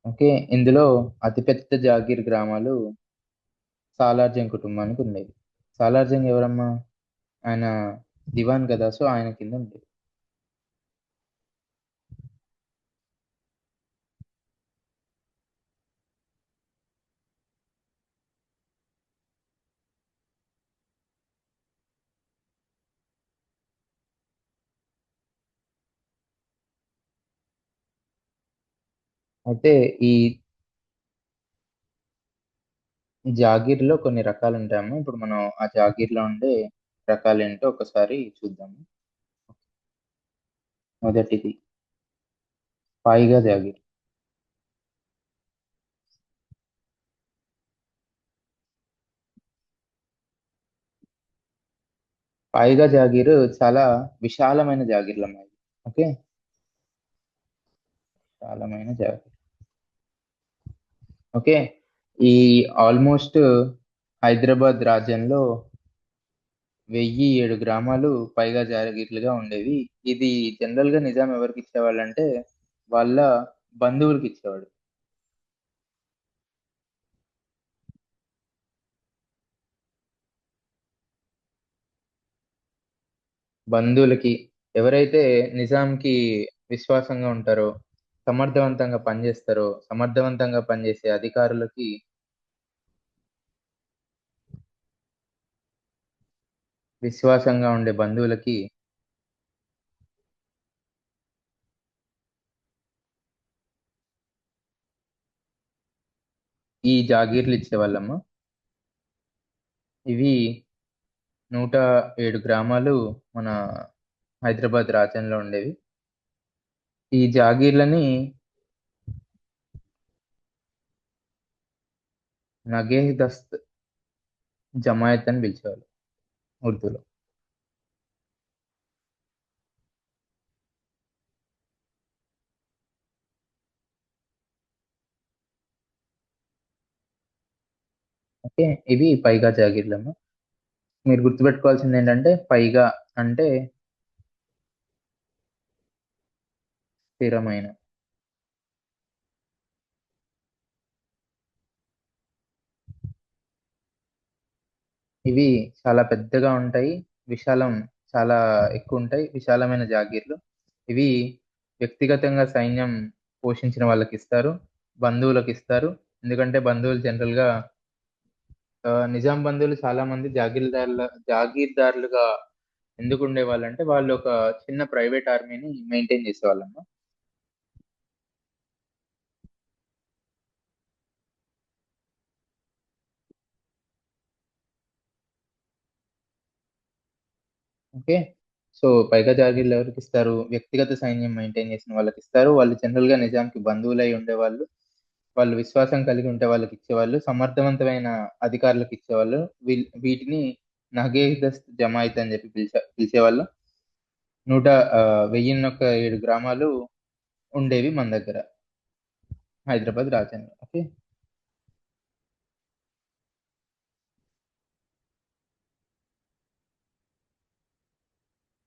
ఓకే. ఇందులో అతిపెద్ద జాగీర్ గ్రామాలు సాలార్జంగ్ కుటుంబానికి ఉండేవి. సాలార్జంగ్ ఎవరమ్మా? ఆయన దివాన్ కదా, సో ఆయన కింద ఉండేది. అయితే ఈ జాగీర్లో కొన్ని రకాలు ఉంటాయమ్మా. ఇప్పుడు మనం ఆ జాగీర్లో ఉండే రకాలు ఏంటో ఒకసారి చూద్దాము. మొదటిది పాయిగా జాగీర్. పాయిగా జాగీర్ చాలా విశాలమైన జాగీర్లమ్మా ఇది. ఓకే. విశాలమైన జాగీర్. ఓకే. ఈ ఆల్మోస్ట్ హైదరాబాద్ రాజ్యంలో 1007 గ్రామాలు పైగా జాగీర్లుగా ఉండేవి. ఇది జనరల్ గా నిజాం ఎవరికి ఇచ్చేవాళ్ళంటే వాళ్ళ బంధువులకి ఇచ్చేవాడు. బంధువులకి, ఎవరైతే నిజాంకి విశ్వాసంగా ఉంటారో, సమర్థవంతంగా పనిచేసే అధికారులకి విశ్వాసంగా ఉండే బంధువులకి ఈ జాగీర్లు ఇచ్చేవాళ్ళమ్మ. ఇవి 107 గ్రామాలు మన హైదరాబాద్ రాజ్యంలో ఉండేవి. ఈ జాగీర్లని నగేహ్ దస్త్ జమాయత్ అని పిలిచేవాళ్ళు ఉర్దూలో. ఓకే. ఇవి పైగా జాగీర్లమ్మ. మీరు గుర్తుపెట్టుకోవాల్సింది ఏంటంటే పైగా అంటే స్థిరమైన. ఇవి చాలా పెద్దగా ఉంటాయి. విశాలం చాలా ఎక్కువ ఉంటాయి. విశాలమైన జాగీర్లు. ఇవి వ్యక్తిగతంగా సైన్యం పోషించిన వాళ్ళకి ఇస్తారు, బంధువులకు ఇస్తారు. ఎందుకంటే బంధువులు జనరల్ గా నిజాం బంధువులు చాలా మంది జాగీర్దారులుగా ఎందుకు ఉండేవాళ్ళంటే వాళ్ళు ఒక చిన్న ప్రైవేట్ ఆర్మీని మెయింటైన్ చేసేవాళ్ళమ్మ. ఓకే. సో పైగా జాగీర్లు ఎవరికి ఇస్తారు? వ్యక్తిగత సైన్యం మెయింటైన్ చేసిన వాళ్ళకి ఇస్తారు. వాళ్ళు జనరల్ గా నిజాంకి బంధువులై ఉండేవాళ్ళు. వాళ్ళు విశ్వాసం కలిగి ఉంటే వాళ్ళకి ఇచ్చేవాళ్ళు. సమర్థవంతమైన అధికారులకు ఇచ్చేవాళ్ళు. వీటిని నగేదస్త్ జమాయిత్ అని చెప్పి పిలిచేవాళ్ళు. నూట 1007 గ్రామాలు ఉండేవి మన దగ్గర, హైదరాబాద్ రాజధాని. ఓకే.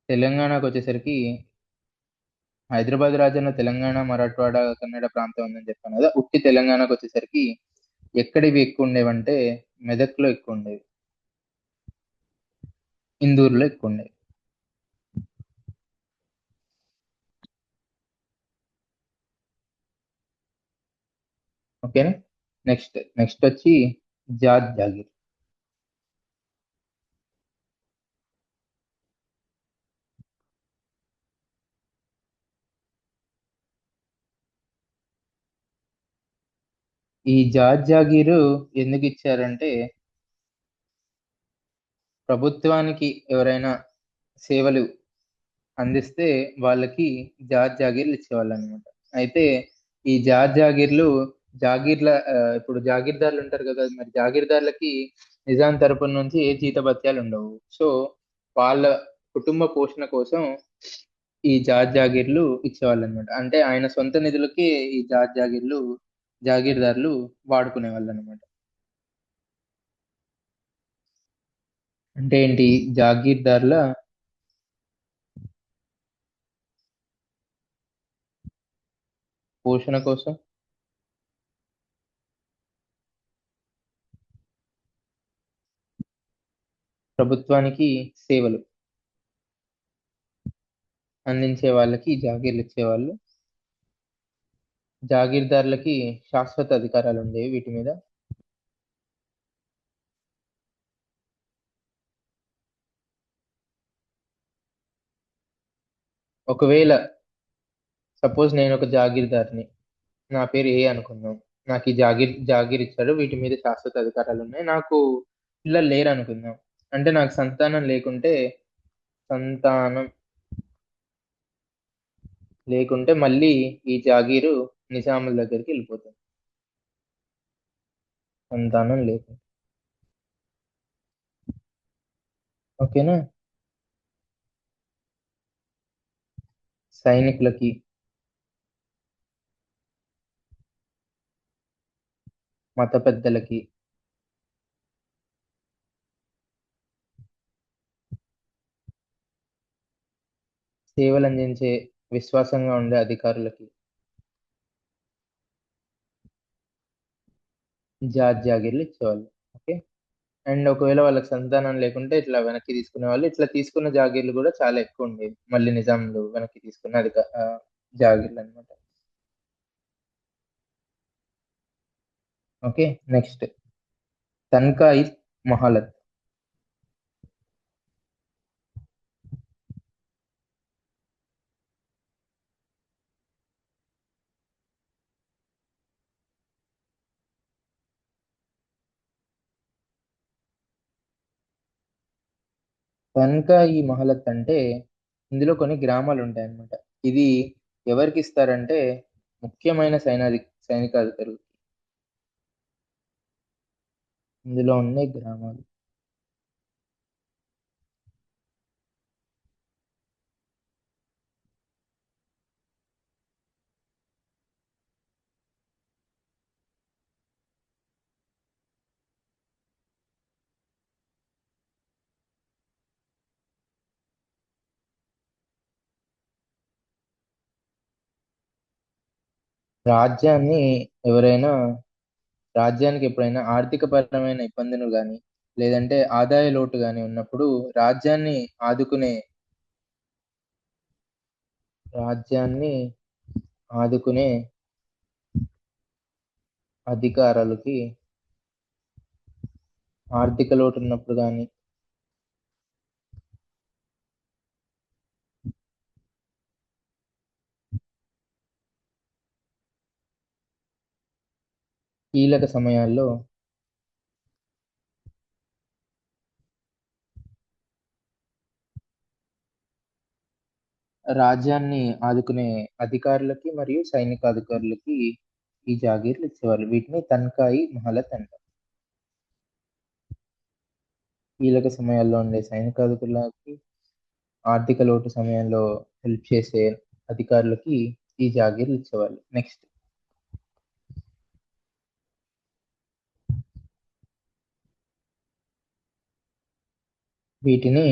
తెలంగాణకు వచ్చేసరికి హైదరాబాద్ రాజన్న తెలంగాణ, మరాఠవాడ, కన్నడ ప్రాంతం ఉందని చెప్పాను కదా. ఉట్టి తెలంగాణకు వచ్చేసరికి ఎక్కడివి ఎక్కువ ఉండేవంటే మెదక్లో ఎక్కువ ఉండేవి, ఇందూరులో ఎక్కువ ఉండేవి. ఓకేనా. నెక్స్ట్ నెక్స్ట్ వచ్చి జాత్ జాగీర్. ఈ జాత్ జాగీరు ఎందుకు ఇచ్చారంటే, ప్రభుత్వానికి ఎవరైనా సేవలు అందిస్తే వాళ్ళకి జాత్ జాగీర్లు ఇచ్చేవాళ్ళు అనమాట. అయితే ఈ జాత్ జాగీర్లు ఇప్పుడు జాగీర్దార్లు ఉంటారు కదా, మరి జాగీర్దార్లకి నిజాం తరపున నుంచి ఏ జీతభత్యాలు ఉండవు. సో వాళ్ళ కుటుంబ పోషణ కోసం ఈ జాత్ జాగీర్లు ఇచ్చేవాళ్ళు అనమాట. అంటే ఆయన సొంత నిధులకి ఈ జాగీర్దార్లు వాడుకునే వాళ్ళు అనమాట. అంటే ఏంటి? జాగీర్దార్ల పోషణ కోసం, ప్రభుత్వానికి సేవలు అందించే వాళ్ళకి జాగీర్లు ఇచ్చేవాళ్ళు. జాగీర్దార్లకి శాశ్వత అధికారాలు ఉండేవి వీటి మీద. ఒకవేళ సపోజ్ నేను ఒక జాగీర్దార్ని, నా పేరు ఏ అనుకుందాం. నాకు ఈ జాగీర్ ఇచ్చాడు, వీటి మీద శాశ్వత అధికారాలు ఉన్నాయి. నాకు పిల్లలు లేరు అనుకుందాం. అంటే నాకు సంతానం లేకుంటే, సంతానం మళ్ళీ ఈ జాగీరు నిజాముల దగ్గరికి వెళ్ళిపోతుంది. సంతానం లేకుండా. ఓకేనా. సైనికులకి, మత పెద్దలకి, సేవలు అందించే విశ్వాసంగా ఉండే అధికారులకి జాగీర్లు ఇచ్చేవాళ్ళు. ఓకే. అండ్ ఒకవేళ వాళ్ళకి సంతానం లేకుంటే ఇట్లా వెనక్కి తీసుకునే వాళ్ళు. ఇట్లా తీసుకున్న జాగీర్లు కూడా చాలా ఎక్కువ ఉండేవి, మళ్ళీ నిజాంలు వెనక్కి తీసుకున్న జాగీర్లు అనమాట. ఓకే. నెక్స్ట్ తన్కాయి మహాలత్. తన్కాయి మహలత్ అంటే ఇందులో కొన్ని గ్రామాలు ఉంటాయన్నమాట. ఇది ఎవరికి ఇస్తారంటే ముఖ్యమైన సైనికాధికారులు. ఇందులో ఉండే గ్రామాలు. రాజ్యాన్ని ఎవరైనా రాజ్యానికి ఎప్పుడైనా ఆర్థిక పరమైన ఇబ్బందులు కానీ, లేదంటే ఆదాయ లోటు కానీ ఉన్నప్పుడు రాజ్యాన్ని ఆదుకునే రాజ్యాన్ని ఆదుకునే అధికారులకి, ఆర్థిక లోటు ఉన్నప్పుడు కానీ, కీలక సమయాల్లో రాజ్యాన్ని ఆదుకునే అధికారులకి మరియు సైనిక అధికారులకి ఈ జాగీర్లు ఇచ్చేవాళ్ళు. వీటిని తన్కాయి మహలత్ అంటారు. కీలక సమయాల్లో ఉండే సైనికాధికారులకి, ఆర్థిక లోటు సమయంలో హెల్ప్ చేసే అధికారులకి ఈ జాగీర్లు ఇచ్చేవాళ్ళు. నెక్స్ట్ వీటిని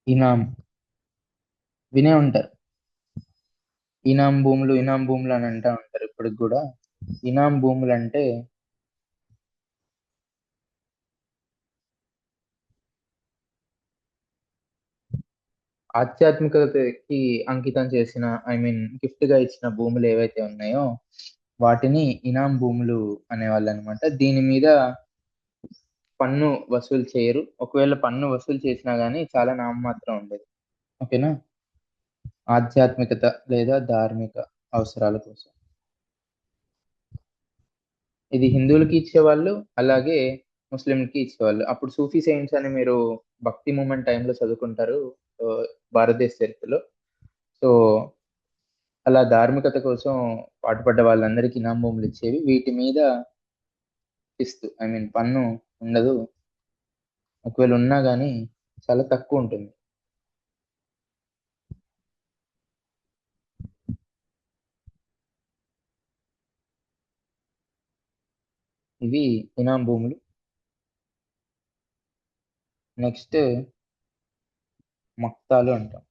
ఇనాం వినే ఉంటారు. ఇనాం భూములు అని అంటా ఉంటారు ఇప్పటికి కూడా. ఇనాం భూములు అంటే ఆధ్యాత్మికతకి అంకితం చేసిన, ఐ మీన్ గిఫ్ట్ గా ఇచ్చిన భూములు ఏవైతే ఉన్నాయో వాటిని ఇనాం భూములు అనేవాళ్ళు అనమాట. దీని మీద పన్ను వసూలు చేయరు. ఒకవేళ పన్ను వసూలు చేసినా గానీ చాలా నామమాత్రం ఉండేది. ఓకేనా. ఆధ్యాత్మికత లేదా ధార్మిక అవసరాల కోసం ఇది హిందువులకి ఇచ్చేవాళ్ళు, అలాగే ముస్లింలకి ఇచ్చేవాళ్ళు. అప్పుడు సూఫీ సెయింట్స్ అని మీరు భక్తి మూమెంట్ టైంలో చదువుకుంటారు ఆ, భారతదేశ చరిత్రలో. సో అలా ధార్మికత కోసం పాటుపడ్డ వాళ్ళందరికీ ఇనాం భూములు ఇచ్చేవి. వీటి మీద ఐ మీన్ పన్ను ఉండదు. ఒకవేళ ఉన్నా గానీ చాలా తక్కువ ఉంటుంది. ఇవి ఇనాం భూములు. నెక్స్ట్ మక్తాలు అంటాం.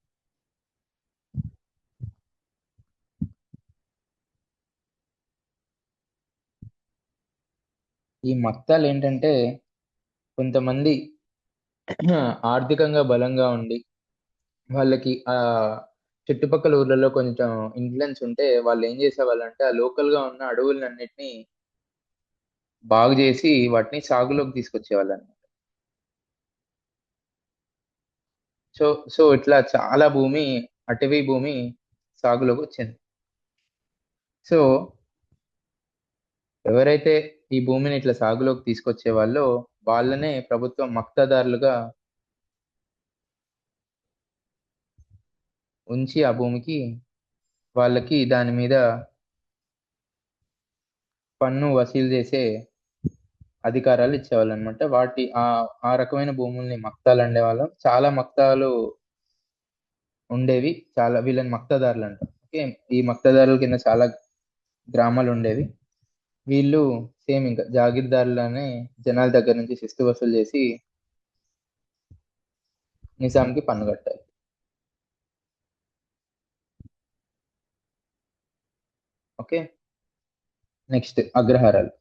ఈ మక్తాలు ఏంటంటే కొంతమంది ఆర్థికంగా బలంగా ఉండి వాళ్ళకి ఆ చుట్టుపక్కల ఊర్లలో కొంచెం ఇన్ఫ్లుయెన్స్ ఉంటే వాళ్ళు ఏం చేసేవాళ్ళంటే ఆ లోకల్ గా ఉన్న అడవులన్నిటిని బాగు చేసి వాటిని సాగులోకి తీసుకొచ్చేవాళ్ళు అన్నమాట. సో సో ఇట్లా చాలా భూమి, అటవీ భూమి సాగులోకి వచ్చింది. సో ఎవరైతే ఈ భూమిని ఇట్లా సాగులోకి తీసుకొచ్చే వాళ్ళో వాళ్ళనే ప్రభుత్వం మక్తాదారులుగా ఉంచి ఆ భూమికి వాళ్ళకి దాని మీద పన్ను వసూలు చేసే అధికారాలు ఇచ్చేవాళ్ళు అనమాట. ఆ రకమైన భూముల్ని మక్తాలు అండేవాళ్ళం. చాలా మక్తాలు ఉండేవి. చాలా వీళ్ళని మక్తాదారులు అంటాం. ఓకే. ఈ మక్తాదారుల కింద చాలా గ్రామాలు ఉండేవి. వీళ్ళు సేమ్ ఇంకా జాగీర్దారులనే జనాల దగ్గర నుంచి శిస్తు వసూలు చేసి నిజాంకి పన్ను కట్టాలి. ఓకే. నెక్స్ట్ అగ్రహారాలు.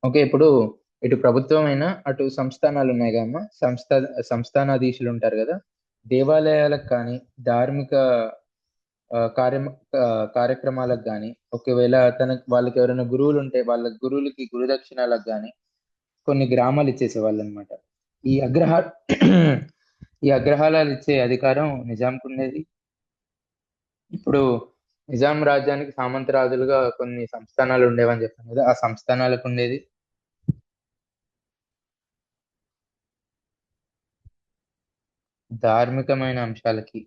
ఓకే. ఇప్పుడు ఇటు ప్రభుత్వం అయినా అటు సంస్థానాలు ఉన్నాయి కదమ్మా. సంస్థానాధీశులు ఉంటారు కదా. దేవాలయాలకు కానీ ధార్మిక ఆ, కార్యం కార్యక్రమాలకు కానీ ఒకవేళ వాళ్ళకి ఎవరైనా గురువులు ఉంటే వాళ్ళ గురువులకి గురుదక్షిణాలకు కానీ కొన్ని గ్రామాలు ఇచ్చేసేవాళ్ళు అనమాట. ఈ అగ్రహ ఈ అగ్రహారాలు ఇచ్చే అధికారం నిజాంకు ఉండేది. ఇప్పుడు నిజాం రాజ్యానికి సామంతరాజులుగా కొన్ని సంస్థానాలు ఉండేవని చెప్పాను కదా, ఆ సంస్థానాలకు ఉండేది. ధార్మికమైన అంశాలకి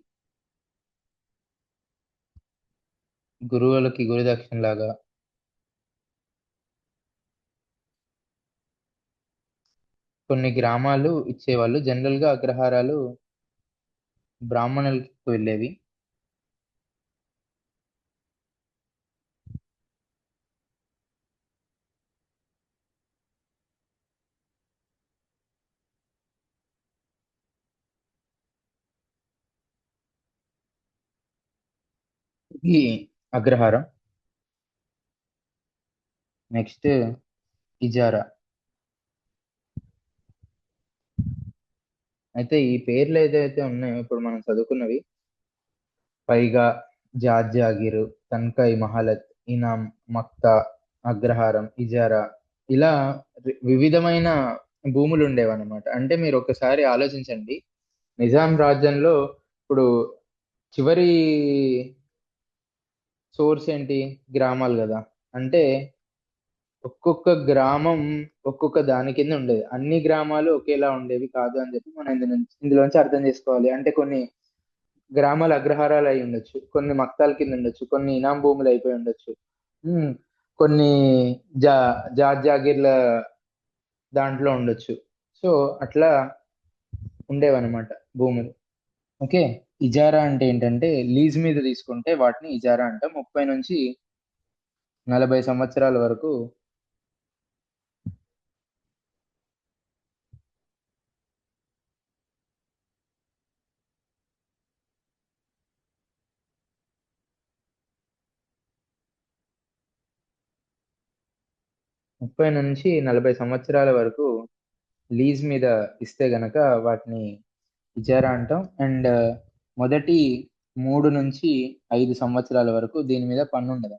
గురువులకి గురుదక్షిణ లాగా కొన్ని గ్రామాలు ఇచ్చేవాళ్ళు. జనరల్ గా అగ్రహారాలు బ్రాహ్మణులకి వెళ్ళేవి. ఈ అగ్రహారం. నెక్స్ట్ ఇజారా. అయితే ఈ పేర్లు ఏదైతే ఉన్నాయో ఇప్పుడు మనం చదువుకున్నవి పైగా జార్జాగిరు, తన్కై మహలత్, ఇనాం, మక్తా, అగ్రహారం, ఇజారా ఇలా వివిధమైన భూములు ఉండేవన్నమాట. అంటే మీరు ఒకసారి ఆలోచించండి. నిజాం రాజ్యంలో ఇప్పుడు చివరి సోర్స్ ఏంటి? గ్రామాలు కదా. అంటే ఒక్కొక్క గ్రామం ఒక్కొక్క దాని కింద ఉండేది. అన్ని గ్రామాలు ఒకేలా ఉండేవి కాదు అని చెప్పి మనం ఇందులోంచి అర్థం చేసుకోవాలి. అంటే కొన్ని గ్రామాల అగ్రహారాలు అయి ఉండొచ్చు, కొన్ని మక్తాల కింద ఉండొచ్చు, కొన్ని ఇనాం భూములు అయిపోయి ఉండొచ్చు. ఉమ్, కొన్ని జా జాగీర్ల దాంట్లో ఉండొచ్చు. సో అట్లా ఉండేవన్నమాట భూములు. ఓకే. ఇజారా అంటే ఏంటంటే లీజ్ మీద తీసుకుంటే వాటిని ఇజారా అంటాం. 30 నుంచి 40 సంవత్సరాల వరకు 30 నుంచి 40 సంవత్సరాల వరకు లీజ్ మీద ఇస్తే గనక వాటిని ఇజారా అంటాం. అండ్ మొదటి 3 నుంచి 5 సంవత్సరాల వరకు దీని మీద పన్ను ఉండదు.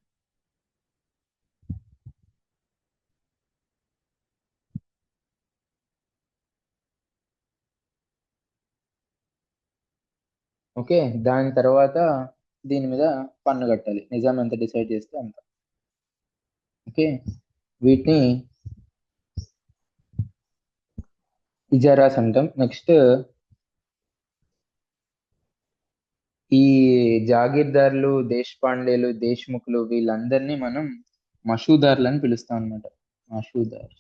ఓకే. దాని తర్వాత దీని మీద పన్ను కట్టాలి. నిజాం ఎంత డిసైడ్ చేస్తే అంత. ఓకే. వీటిని ఇజారాస్ అంటాం. నెక్స్ట్ ఈ జాగీర్దార్లు, దేశపాండేలు, దేశ్ముఖులు వీళ్ళందరినీ మనం మషూదార్లు అని పిలుస్తాం అనమాట. మషూదార్.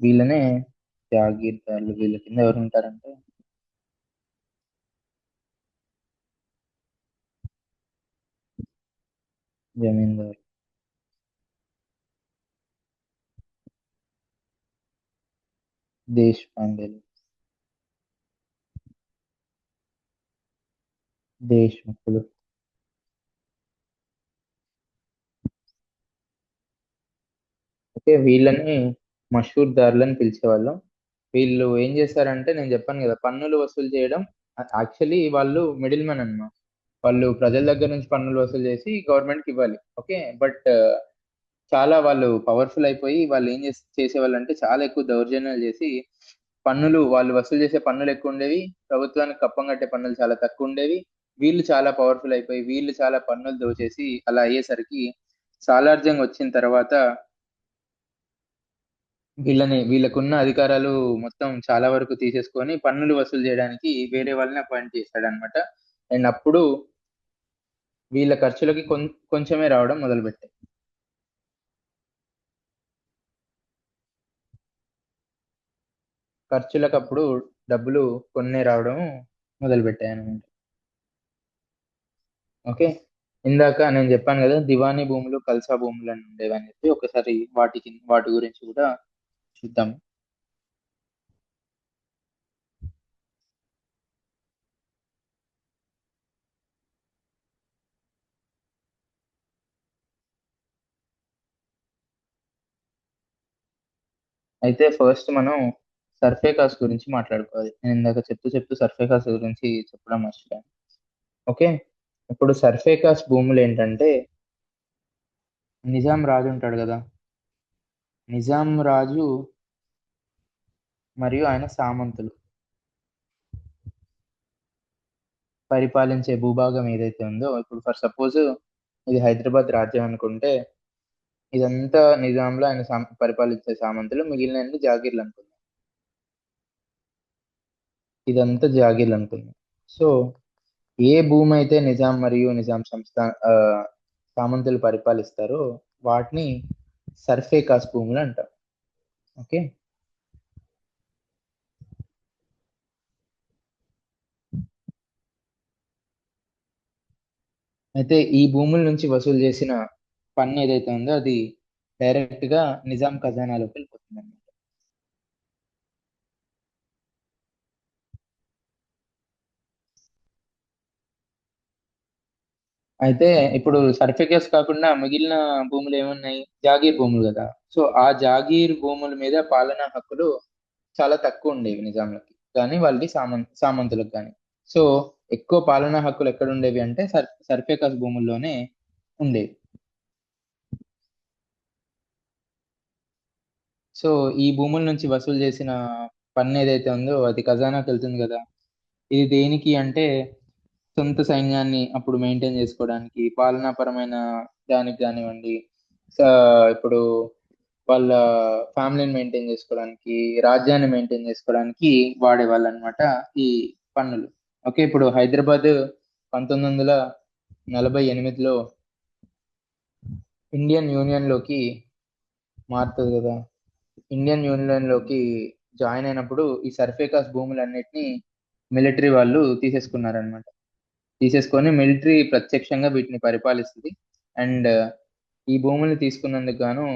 వీళ్ళనే జాగీర్దార్లు. వీళ్ళ కింద ఎవరు ఉంటారంటే జమీందార్, దేశపాండేలు, దేశ్ముఖులు. ఓకే. వీళ్ళని మషూర్ దారులు అని పిలిచేవాళ్ళం. వీళ్ళు ఏం చేశారంటే నేను చెప్పాను కదా పన్నులు వసూలు చేయడం. యాక్చువల్లీ వాళ్ళు మిడిల్ మ్యాన్ అన్నమాట. వాళ్ళు ప్రజల దగ్గర నుంచి పన్నులు వసూలు చేసి గవర్నమెంట్ కి ఇవ్వాలి. ఓకే. బట్ చాలా వాళ్ళు పవర్ఫుల్ అయిపోయి వాళ్ళు ఏం చేసేవాళ్ళు అంటే చాలా ఎక్కువ దౌర్జన్యాలు చేసి పన్నులు వాళ్ళు వసూలు చేసే పన్నులు ఎక్కువ ఉండేవి. ప్రభుత్వానికి కప్పం కట్టే పన్నులు చాలా తక్కువ ఉండేవి. వీళ్ళు చాలా పవర్ఫుల్ అయిపోయి వీళ్ళు చాలా పన్నులు దోచేసి అలా అయ్యేసరికి సాలార్జంగ్ వచ్చిన తర్వాత వీళ్ళకున్న అధికారాలు మొత్తం చాలా వరకు తీసేసుకొని పన్నులు వసూలు చేయడానికి వేరే వాళ్ళని అపాయింట్ చేశాడనమాట. అండ్ అప్పుడు వీళ్ళ ఖర్చులకి కొంచెమే రావడం మొదలుపెట్టాయి. ఖర్చులకు అప్పుడు డబ్బులు కొన్నే రావడం మొదలుపెట్టాయి అనమాట. ఓకే. ఇందాక నేను చెప్పాను కదా దివానీ భూములు, కల్సా భూములు అని ఉండేవని చెప్పి ఒకసారి వాటి గురించి కూడా చూద్దాం. అయితే ఫస్ట్ మనం సర్ఫేకాస్ గురించి మాట్లాడుకోవాలి. నేను ఇందాక చెప్తూ సర్ఫేకాస్ గురించి చెప్పడం మర్చిపోయాను. ఓకే. ఇప్పుడు సర్ఫేకాస్ భూములు ఏంటంటే నిజాం రాజు ఉంటాడు కదా. నిజాం రాజు మరియు ఆయన సామంతులు పరిపాలించే భూభాగం ఏదైతే ఉందో, ఇప్పుడు ఫర్ సపోజ్ ఇది హైదరాబాద్ రాజ్యం అనుకుంటే ఇదంతా నిజాంలో ఆయన పరిపాలించే సామంతులు, మిగిలిన జాగీర్లు అనుకుందాం. ఇదంతా జాగీర్లు అనుకుందాం. సో ఏ భూమి అయితే నిజాం మరియు నిజాం ఆ, సామంతులు పరిపాలిస్తారో వాటిని సర్ఫేకాస్ భూములు అంటారు. ఓకే. అయితే ఈ భూముల నుంచి వసూలు చేసిన పన్ను ఏదైతే ఉందో అది డైరెక్ట్ గా నిజాం ఖజానాలోకి వెళ్ళిపోతుంది అన్నమాట. అయితే ఇప్పుడు సర్టిఫికేట్స్ కాకుండా మిగిలిన భూములు ఏమున్నాయి? జాగీర్ భూములు కదా. సో ఆ జాగీర్ భూముల మీద పాలనా హక్కులు చాలా తక్కువ ఉండేవి నిజాంలకి కానీ వాళ్ళకి సామంతులకు కానీ. సో ఎక్కువ పాలనా హక్కులు ఎక్కడ ఉండేవి అంటే సర్ఫేకస్ భూముల్లోనే ఉండేవి. సో ఈ భూముల నుంచి వసూలు చేసిన పన్ను ఏదైతే ఉందో అది ఖజానాకి వెళ్తుంది కదా. ఇది దేనికి అంటే సొంత సైన్యాన్ని అప్పుడు మెయింటైన్ చేసుకోవడానికి, పాలనాపరమైన దానికి కానివ్వండి, ఇప్పుడు వాళ్ళ ఫ్యామిలీని మెయింటైన్ చేసుకోవడానికి, రాజ్యాన్ని మెయింటైన్ చేసుకోవడానికి వాడేవాళ్ళు అనమాట ఈ పన్నులు. ఓకే, ఇప్పుడు హైదరాబాద్ 1948లో ఇండియన్ యూనియన్ లోకి మారుతుంది కదా. ఇండియన్ యూనియన్ లోకి జాయిన్ అయినప్పుడు ఈ సర్ఫేకాస్ భూములన్నిటిని మిలిటరీ వాళ్ళు తీసేసుకున్నారనమాట. తీసేసుకొని మిలిటరీ ప్రత్యక్షంగా వీటిని పరిపాలిస్తుంది. అండ్ ఈ భూముల్ని తీసుకున్నందుకు గాను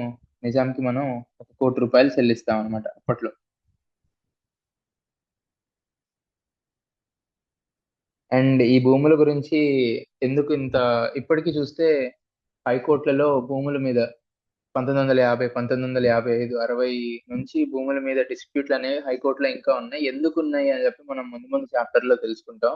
నిజాంకి మనం 1 కోటి రూపాయలు చెల్లిస్తాం అనమాట అప్పట్లో. అండ్ ఈ భూముల గురించి ఎందుకు ఇంత, ఇప్పటికీ చూస్తే హైకోర్టులలో భూముల మీద 1950, 1955, 60 నుంచి భూముల మీద డిస్ప్యూట్లు అనేవి హైకోర్టులో ఇంకా ఉన్నాయి. ఎందుకు ఉన్నాయి అని చెప్పి మనం ముందు ముందు చాప్టర్ లో తెలుసుకుంటాం.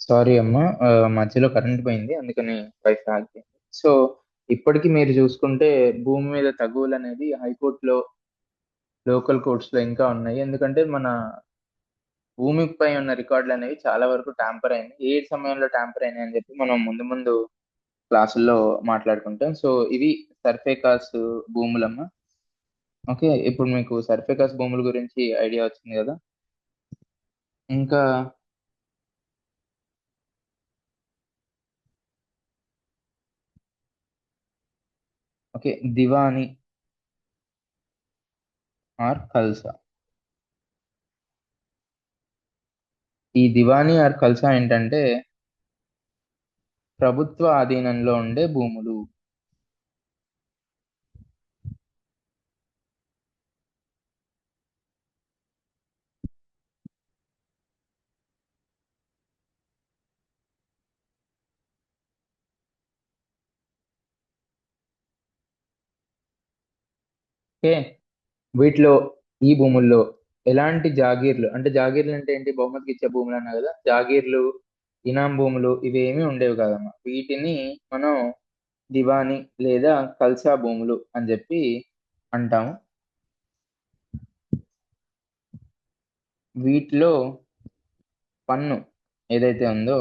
సారీ అమ్మా, మధ్యలో కరెంట్ పోయింది, అందుకని వైఫై ఆగిపోయింది. సో ఇప్పటికీ మీరు చూసుకుంటే భూమి మీద తగువులు అనేది హైకోర్టులో, లోకల్ కోర్ట్స్ లో ఇంకా ఉన్నాయి. ఎందుకంటే మన భూమిపై ఉన్న రికార్డులు అనేవి చాలా వరకు ట్యాంపర్ అయినాయి. ఏ సమయంలో ట్యాంపర్ అయినాయి అని చెప్పి మనం ముందు ముందు క్లాసుల్లో మాట్లాడుకుంటాం. సో ఇవి సర్ఫేకాస్ భూములమ్మ. ఓకే, ఇప్పుడు మీకు సర్ఫేకాస్ భూముల గురించి ఐడియా వచ్చింది కదా. ఇంకా ఓకే, దివాని ఆర్ ఖల్సా. ఈ దివాని ఆర్ ఖల్సా ఏంటంటే ప్రభుత్వ ఆధీనంలో ఉండే భూములు. ఓకే, వీటిలో ఈ భూముల్లో ఎలాంటి జాగీర్లు, అంటే జాగీర్లు అంటే ఏంటి, బహుమతికి ఇచ్చే భూములు అన్నా కదా, జాగీర్లు, ఇనాం భూములు ఇవేమీ ఉండేవి కాదమ్మా. వీటిని మనం దివాని లేదా కల్సా భూములు అని చెప్పి అంటాము. వీటిలో పన్ను ఏదైతే ఉందో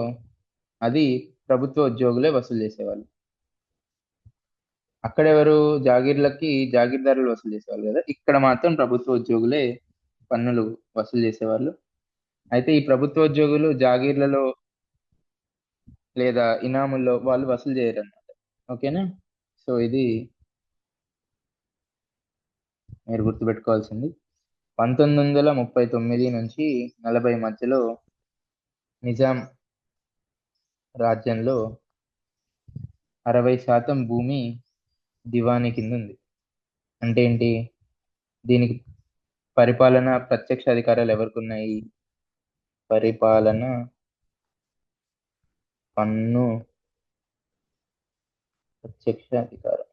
అది ప్రభుత్వ ఉద్యోగులే వసూలు చేసేవాళ్ళు. అక్కడెవరు, జాగీర్లకి జాగీర్దారులు వసూలు చేసేవాళ్ళు కదా, ఇక్కడ మాత్రం ప్రభుత్వ ఉద్యోగులే పన్నులు వసూలు చేసేవాళ్ళు. అయితే ఈ ప్రభుత్వ ఉద్యోగులు జాగీర్లలో లేదా ఇనాముల్లో వాళ్ళు వసూలు చేయరు అన్నమాట. ఓకేనా. సో ఇది మీరు గుర్తుపెట్టుకోవాల్సింది. 1939 నుంచి 40 మధ్యలో నిజాం రాజ్యంలో 60% భూమి దివానీ కింద ఉంది. అంటే ఏంటి, దీనికి పరిపాలన ప్రత్యక్ష అధికారాలు ఎవరికి ఉన్నాయి, పరిపాలన, పన్ను, ప్రత్యక్ష అధికారం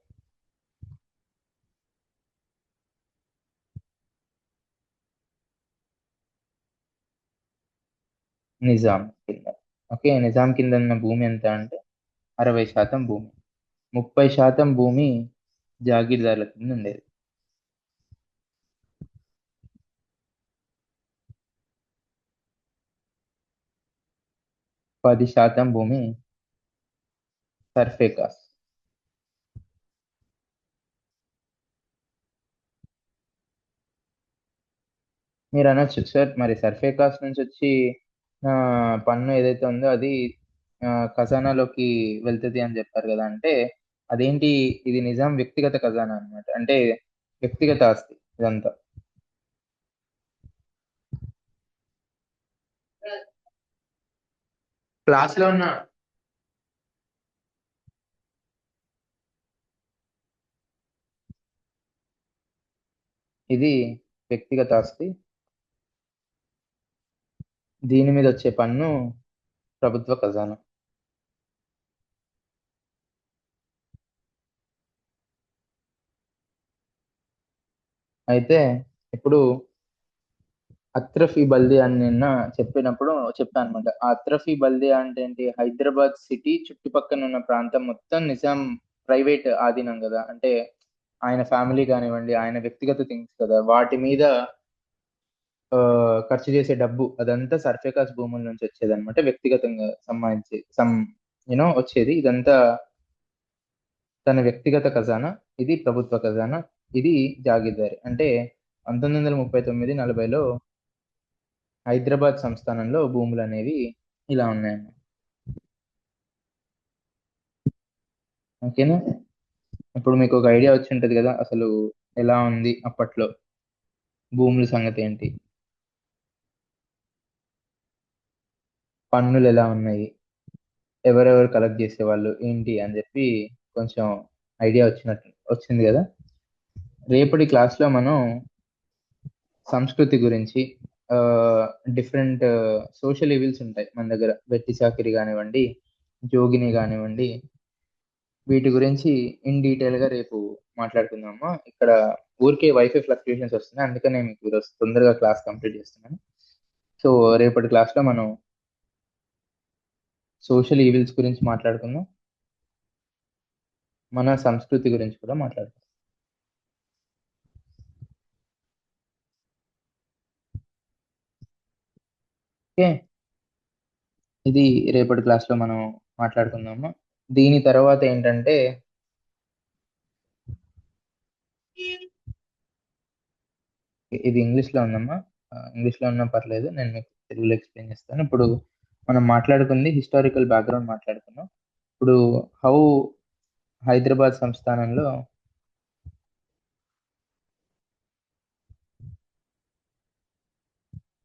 నిజాం కింద. ఓకే, నిజాం కింద ఉన్న భూమి ఎంత అంటే 60% భూమి. 30% భూమి జాగీర్దారుల కింద ఉండేది. 10% భూమి సర్ఫేకాస్. మీరు అనొచ్చు సార్, మరి సర్ఫే కాస్ట్ నుంచి వచ్చి ఆ, పన్ను ఏదైతే ఉందో అది ఆ, ఖజానాలోకి వెళ్తుంది అని చెప్పారు కదా. అంటే అదేంటి, ఇది నిజాం వ్యక్తిగత ఖజానా అన్నమాట. అంటే వ్యక్తిగత ఆస్తి ఇదంతా. క్లాస్ లో ఉన్న ఇది వ్యక్తిగత ఆస్తి, దీని మీద వచ్చే పన్ను ప్రభుత్వ ఖజానా. అయితే ఇప్పుడు అత్రఫీ బల్దియా అని నిన్న చెప్పినప్పుడు చెప్పాను అనమాట. ఆ అత్రఫీ బల్దియా అంటే ఏంటి, హైదరాబాద్ సిటీ చుట్టుపక్కల ఉన్న ప్రాంతం మొత్తం నిజాం ప్రైవేట్ ఆధీనం కదా. అంటే ఆయన ఫ్యామిలీ కానివ్వండి, ఆయన వ్యక్తిగత థింగ్స్ కదా, వాటి మీద ఖర్చు చేసే డబ్బు అదంతా సర్ఫేకాస్ భూముల నుంచి వచ్చేది అనమాట. వ్యక్తిగతంగా సంబంధించి వచ్చేది ఇదంతా తన వ్యక్తిగత ఖజానా. ఇది ప్రభుత్వ ఖజానా, ఇది జాగీర్దారి. అంటే 1939-40లో హైదరాబాద్ సంస్థానంలో భూములు అనేవి ఇలా ఉన్నాయండి. ఓకేనా. ఇప్పుడు మీకు ఒక ఐడియా వచ్చి ఉంటది కదా, అసలు ఎలా ఉంది అప్పట్లో భూముల సంగతి ఏంటి, పన్నులు ఎలా ఉన్నాయి, ఎవరెవరు కలెక్ట్ చేసేవాళ్ళు ఏంటి అని చెప్పి కొంచెం ఐడియా వచ్చింది కదా. రేపటి క్లాస్ లో మనం సంస్కృతి గురించి, డిఫరెంట్ సోషల్ ఈవిల్స్ ఉంటాయి మన దగ్గర, వెట్టి చాకిరి కానివ్వండి, జోగిని కానివ్వండి, వీటి గురించి ఇన్ డీటెయిల్ గా రేపు మాట్లాడుకుందాము. ఇక్కడ ఊరికే వైఫై ఫ్లక్చుయేషన్స్ వస్తున్నాయి, అందుకనే మీకు ఈరోజు తొందరగా క్లాస్ కంప్లీట్ చేస్తున్నాను. సో రేపటి క్లాస్ లో మనం సోషల్ ఈవిల్స్ గురించి మాట్లాడుకుందాం, మన సంస్కృతి గురించి కూడా మాట్లాడుకుందాం. ఓకే, ఇది రేపటి క్లాస్ లో మనం మాట్లాడుకుందాము. దీని తర్వాత ఏంటంటే, ఇది ఇంగ్లీష్ లో ఉందమ్మా. ఇంగ్లీష్ లో ఉన్నా పర్లేదు, నేను మీకు తెలుగులో ఎక్స్ప్లెయిన్ చేస్తాను. ఇప్పుడు మనం మాట్లాడుకుంది హిస్టారికల్ బ్యాక్గ్రౌండ్ మాట్లాడుకున్నాం. ఇప్పుడు హౌ హైదరాబాద్ సంస్థానంలో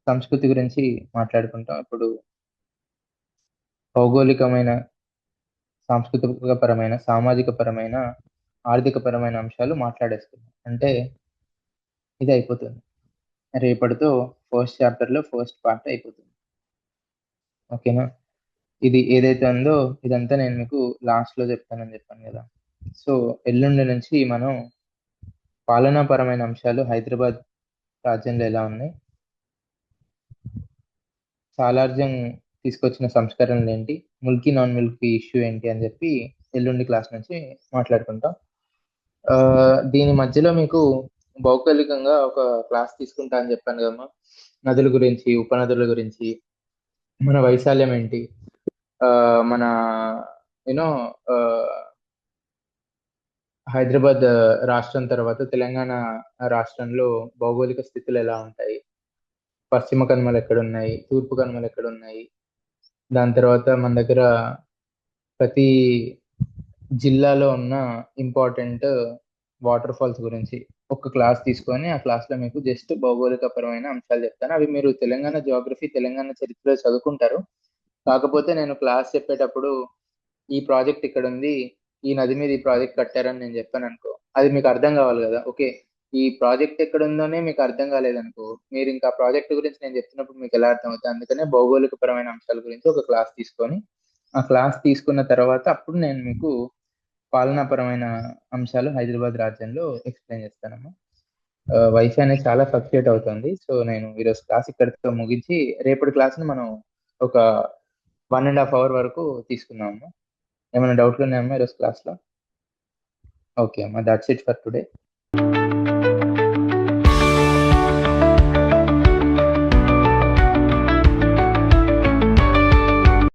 సంస్కృతి గురించి మాట్లాడుకుంటాం. ఇప్పుడు భౌగోళికమైన, సాంస్కృతిక పరమైన, సామాజిక పరమైన, ఆర్థిక పరమైన అంశాలు మాట్లాడేస్తున్నాం. అంటే ఇది అయిపోతుంది రేపటితో. ఫస్ట్ చాప్టర్ లో ఫస్ట్ పార్ట్ అయిపోతుంది. ఓకేనా. ఇది ఏదైతే ఉందో ఇదంతా నేను మీకు లాస్ట్ లో చెప్తానని చెప్పాను కదా. సో ఎల్లుండి నుంచి మనం పాలనాపరమైన అంశాలు హైదరాబాద్ రాజ్యంలో ఎలా ఉన్నాయి, సాలార్జంగ్ తీసుకొచ్చిన సంస్కరణలు ఏంటి, ముల్కీ నాన్ మిల్కీ ఇష్యూ ఏంటి అని చెప్పి ఎల్లుండి క్లాస్ నుంచి మాట్లాడుకుంటాం. ఆ, దీని మధ్యలో మీకు భౌగోళికంగా ఒక క్లాస్ తీసుకుంటా అని చెప్పాను కదమ్మా. నదుల గురించి, ఉపనదుల గురించి, మన వైశాల్యం ఏంటి, ఆ, మన యూనో హైదరాబాద్ రాష్ట్రం తర్వాత తెలంగాణ రాష్ట్రంలో భౌగోళిక స్థితులు ఎలా ఉంటాయి, పశ్చిమ కనుమలు ఎక్కడున్నాయి, తూర్పు కనుమలు ఎక్కడున్నాయి, దాని తర్వాత మన దగ్గర ప్రతి జిల్లాలో ఉన్న ఇంపార్టెంట్ వాటర్ ఫాల్స్ గురించి ఒక క్లాస్ తీసుకొని, ఆ క్లాస్ లో మీకు జస్ట్ భౌగోళిక పరమైన అంశాలు చెప్తాను. అవి మీరు తెలంగాణ జియోగ్రఫీ, తెలంగాణ చరిత్ర చదువుకుంటారు. కాకపోతే నేను క్లాస్ చెప్పేటప్పుడు ఈ ప్రాజెక్ట్ ఇక్కడ ఉంది, ఈ నది మీద ఈ ప్రాజెక్ట్ కట్టారని నేను చెప్పాను అనుకో, అది మీకు అర్థం కావాలి కదా. ఓకే, ఈ ప్రాజెక్ట్ ఎక్కడ ఉందోనే మీకు అర్థం కాలేదనుకో, మీరు ఇంకా ప్రాజెక్ట్ గురించి నేను చెప్తున్నప్పుడు మీకు ఎలా అర్థం అవుతుంది. అందుకనే భౌగోళిక పరమైన అంశాల గురించి ఒక క్లాస్ తీసుకొని, ఆ క్లాస్ తీసుకున్న తర్వాత అప్పుడు నేను మీకు పాలనాపరమైన అంశాలు హైదరాబాద్ రాజ్యంలో ఎక్స్ప్లెయిన్ చేస్తానమ్మా. వైఫై అనేది చాలా ఫ్లక్చుయేట్ అవుతుంది. సో నేను ఈరోజు క్లాస్ ఇక్కడితో ముగించి రేపటి క్లాస్ ని మనం ఒక 1.5 hour వరకు తీసుకుందాం అమ్మా. ఏమైనా డౌట్లు ఉన్నాయమ్మా ఈరోజు క్లాస్ లో? ఓకే అమ్మా, దట్స్ ఇట్ ఫర్ టుడే.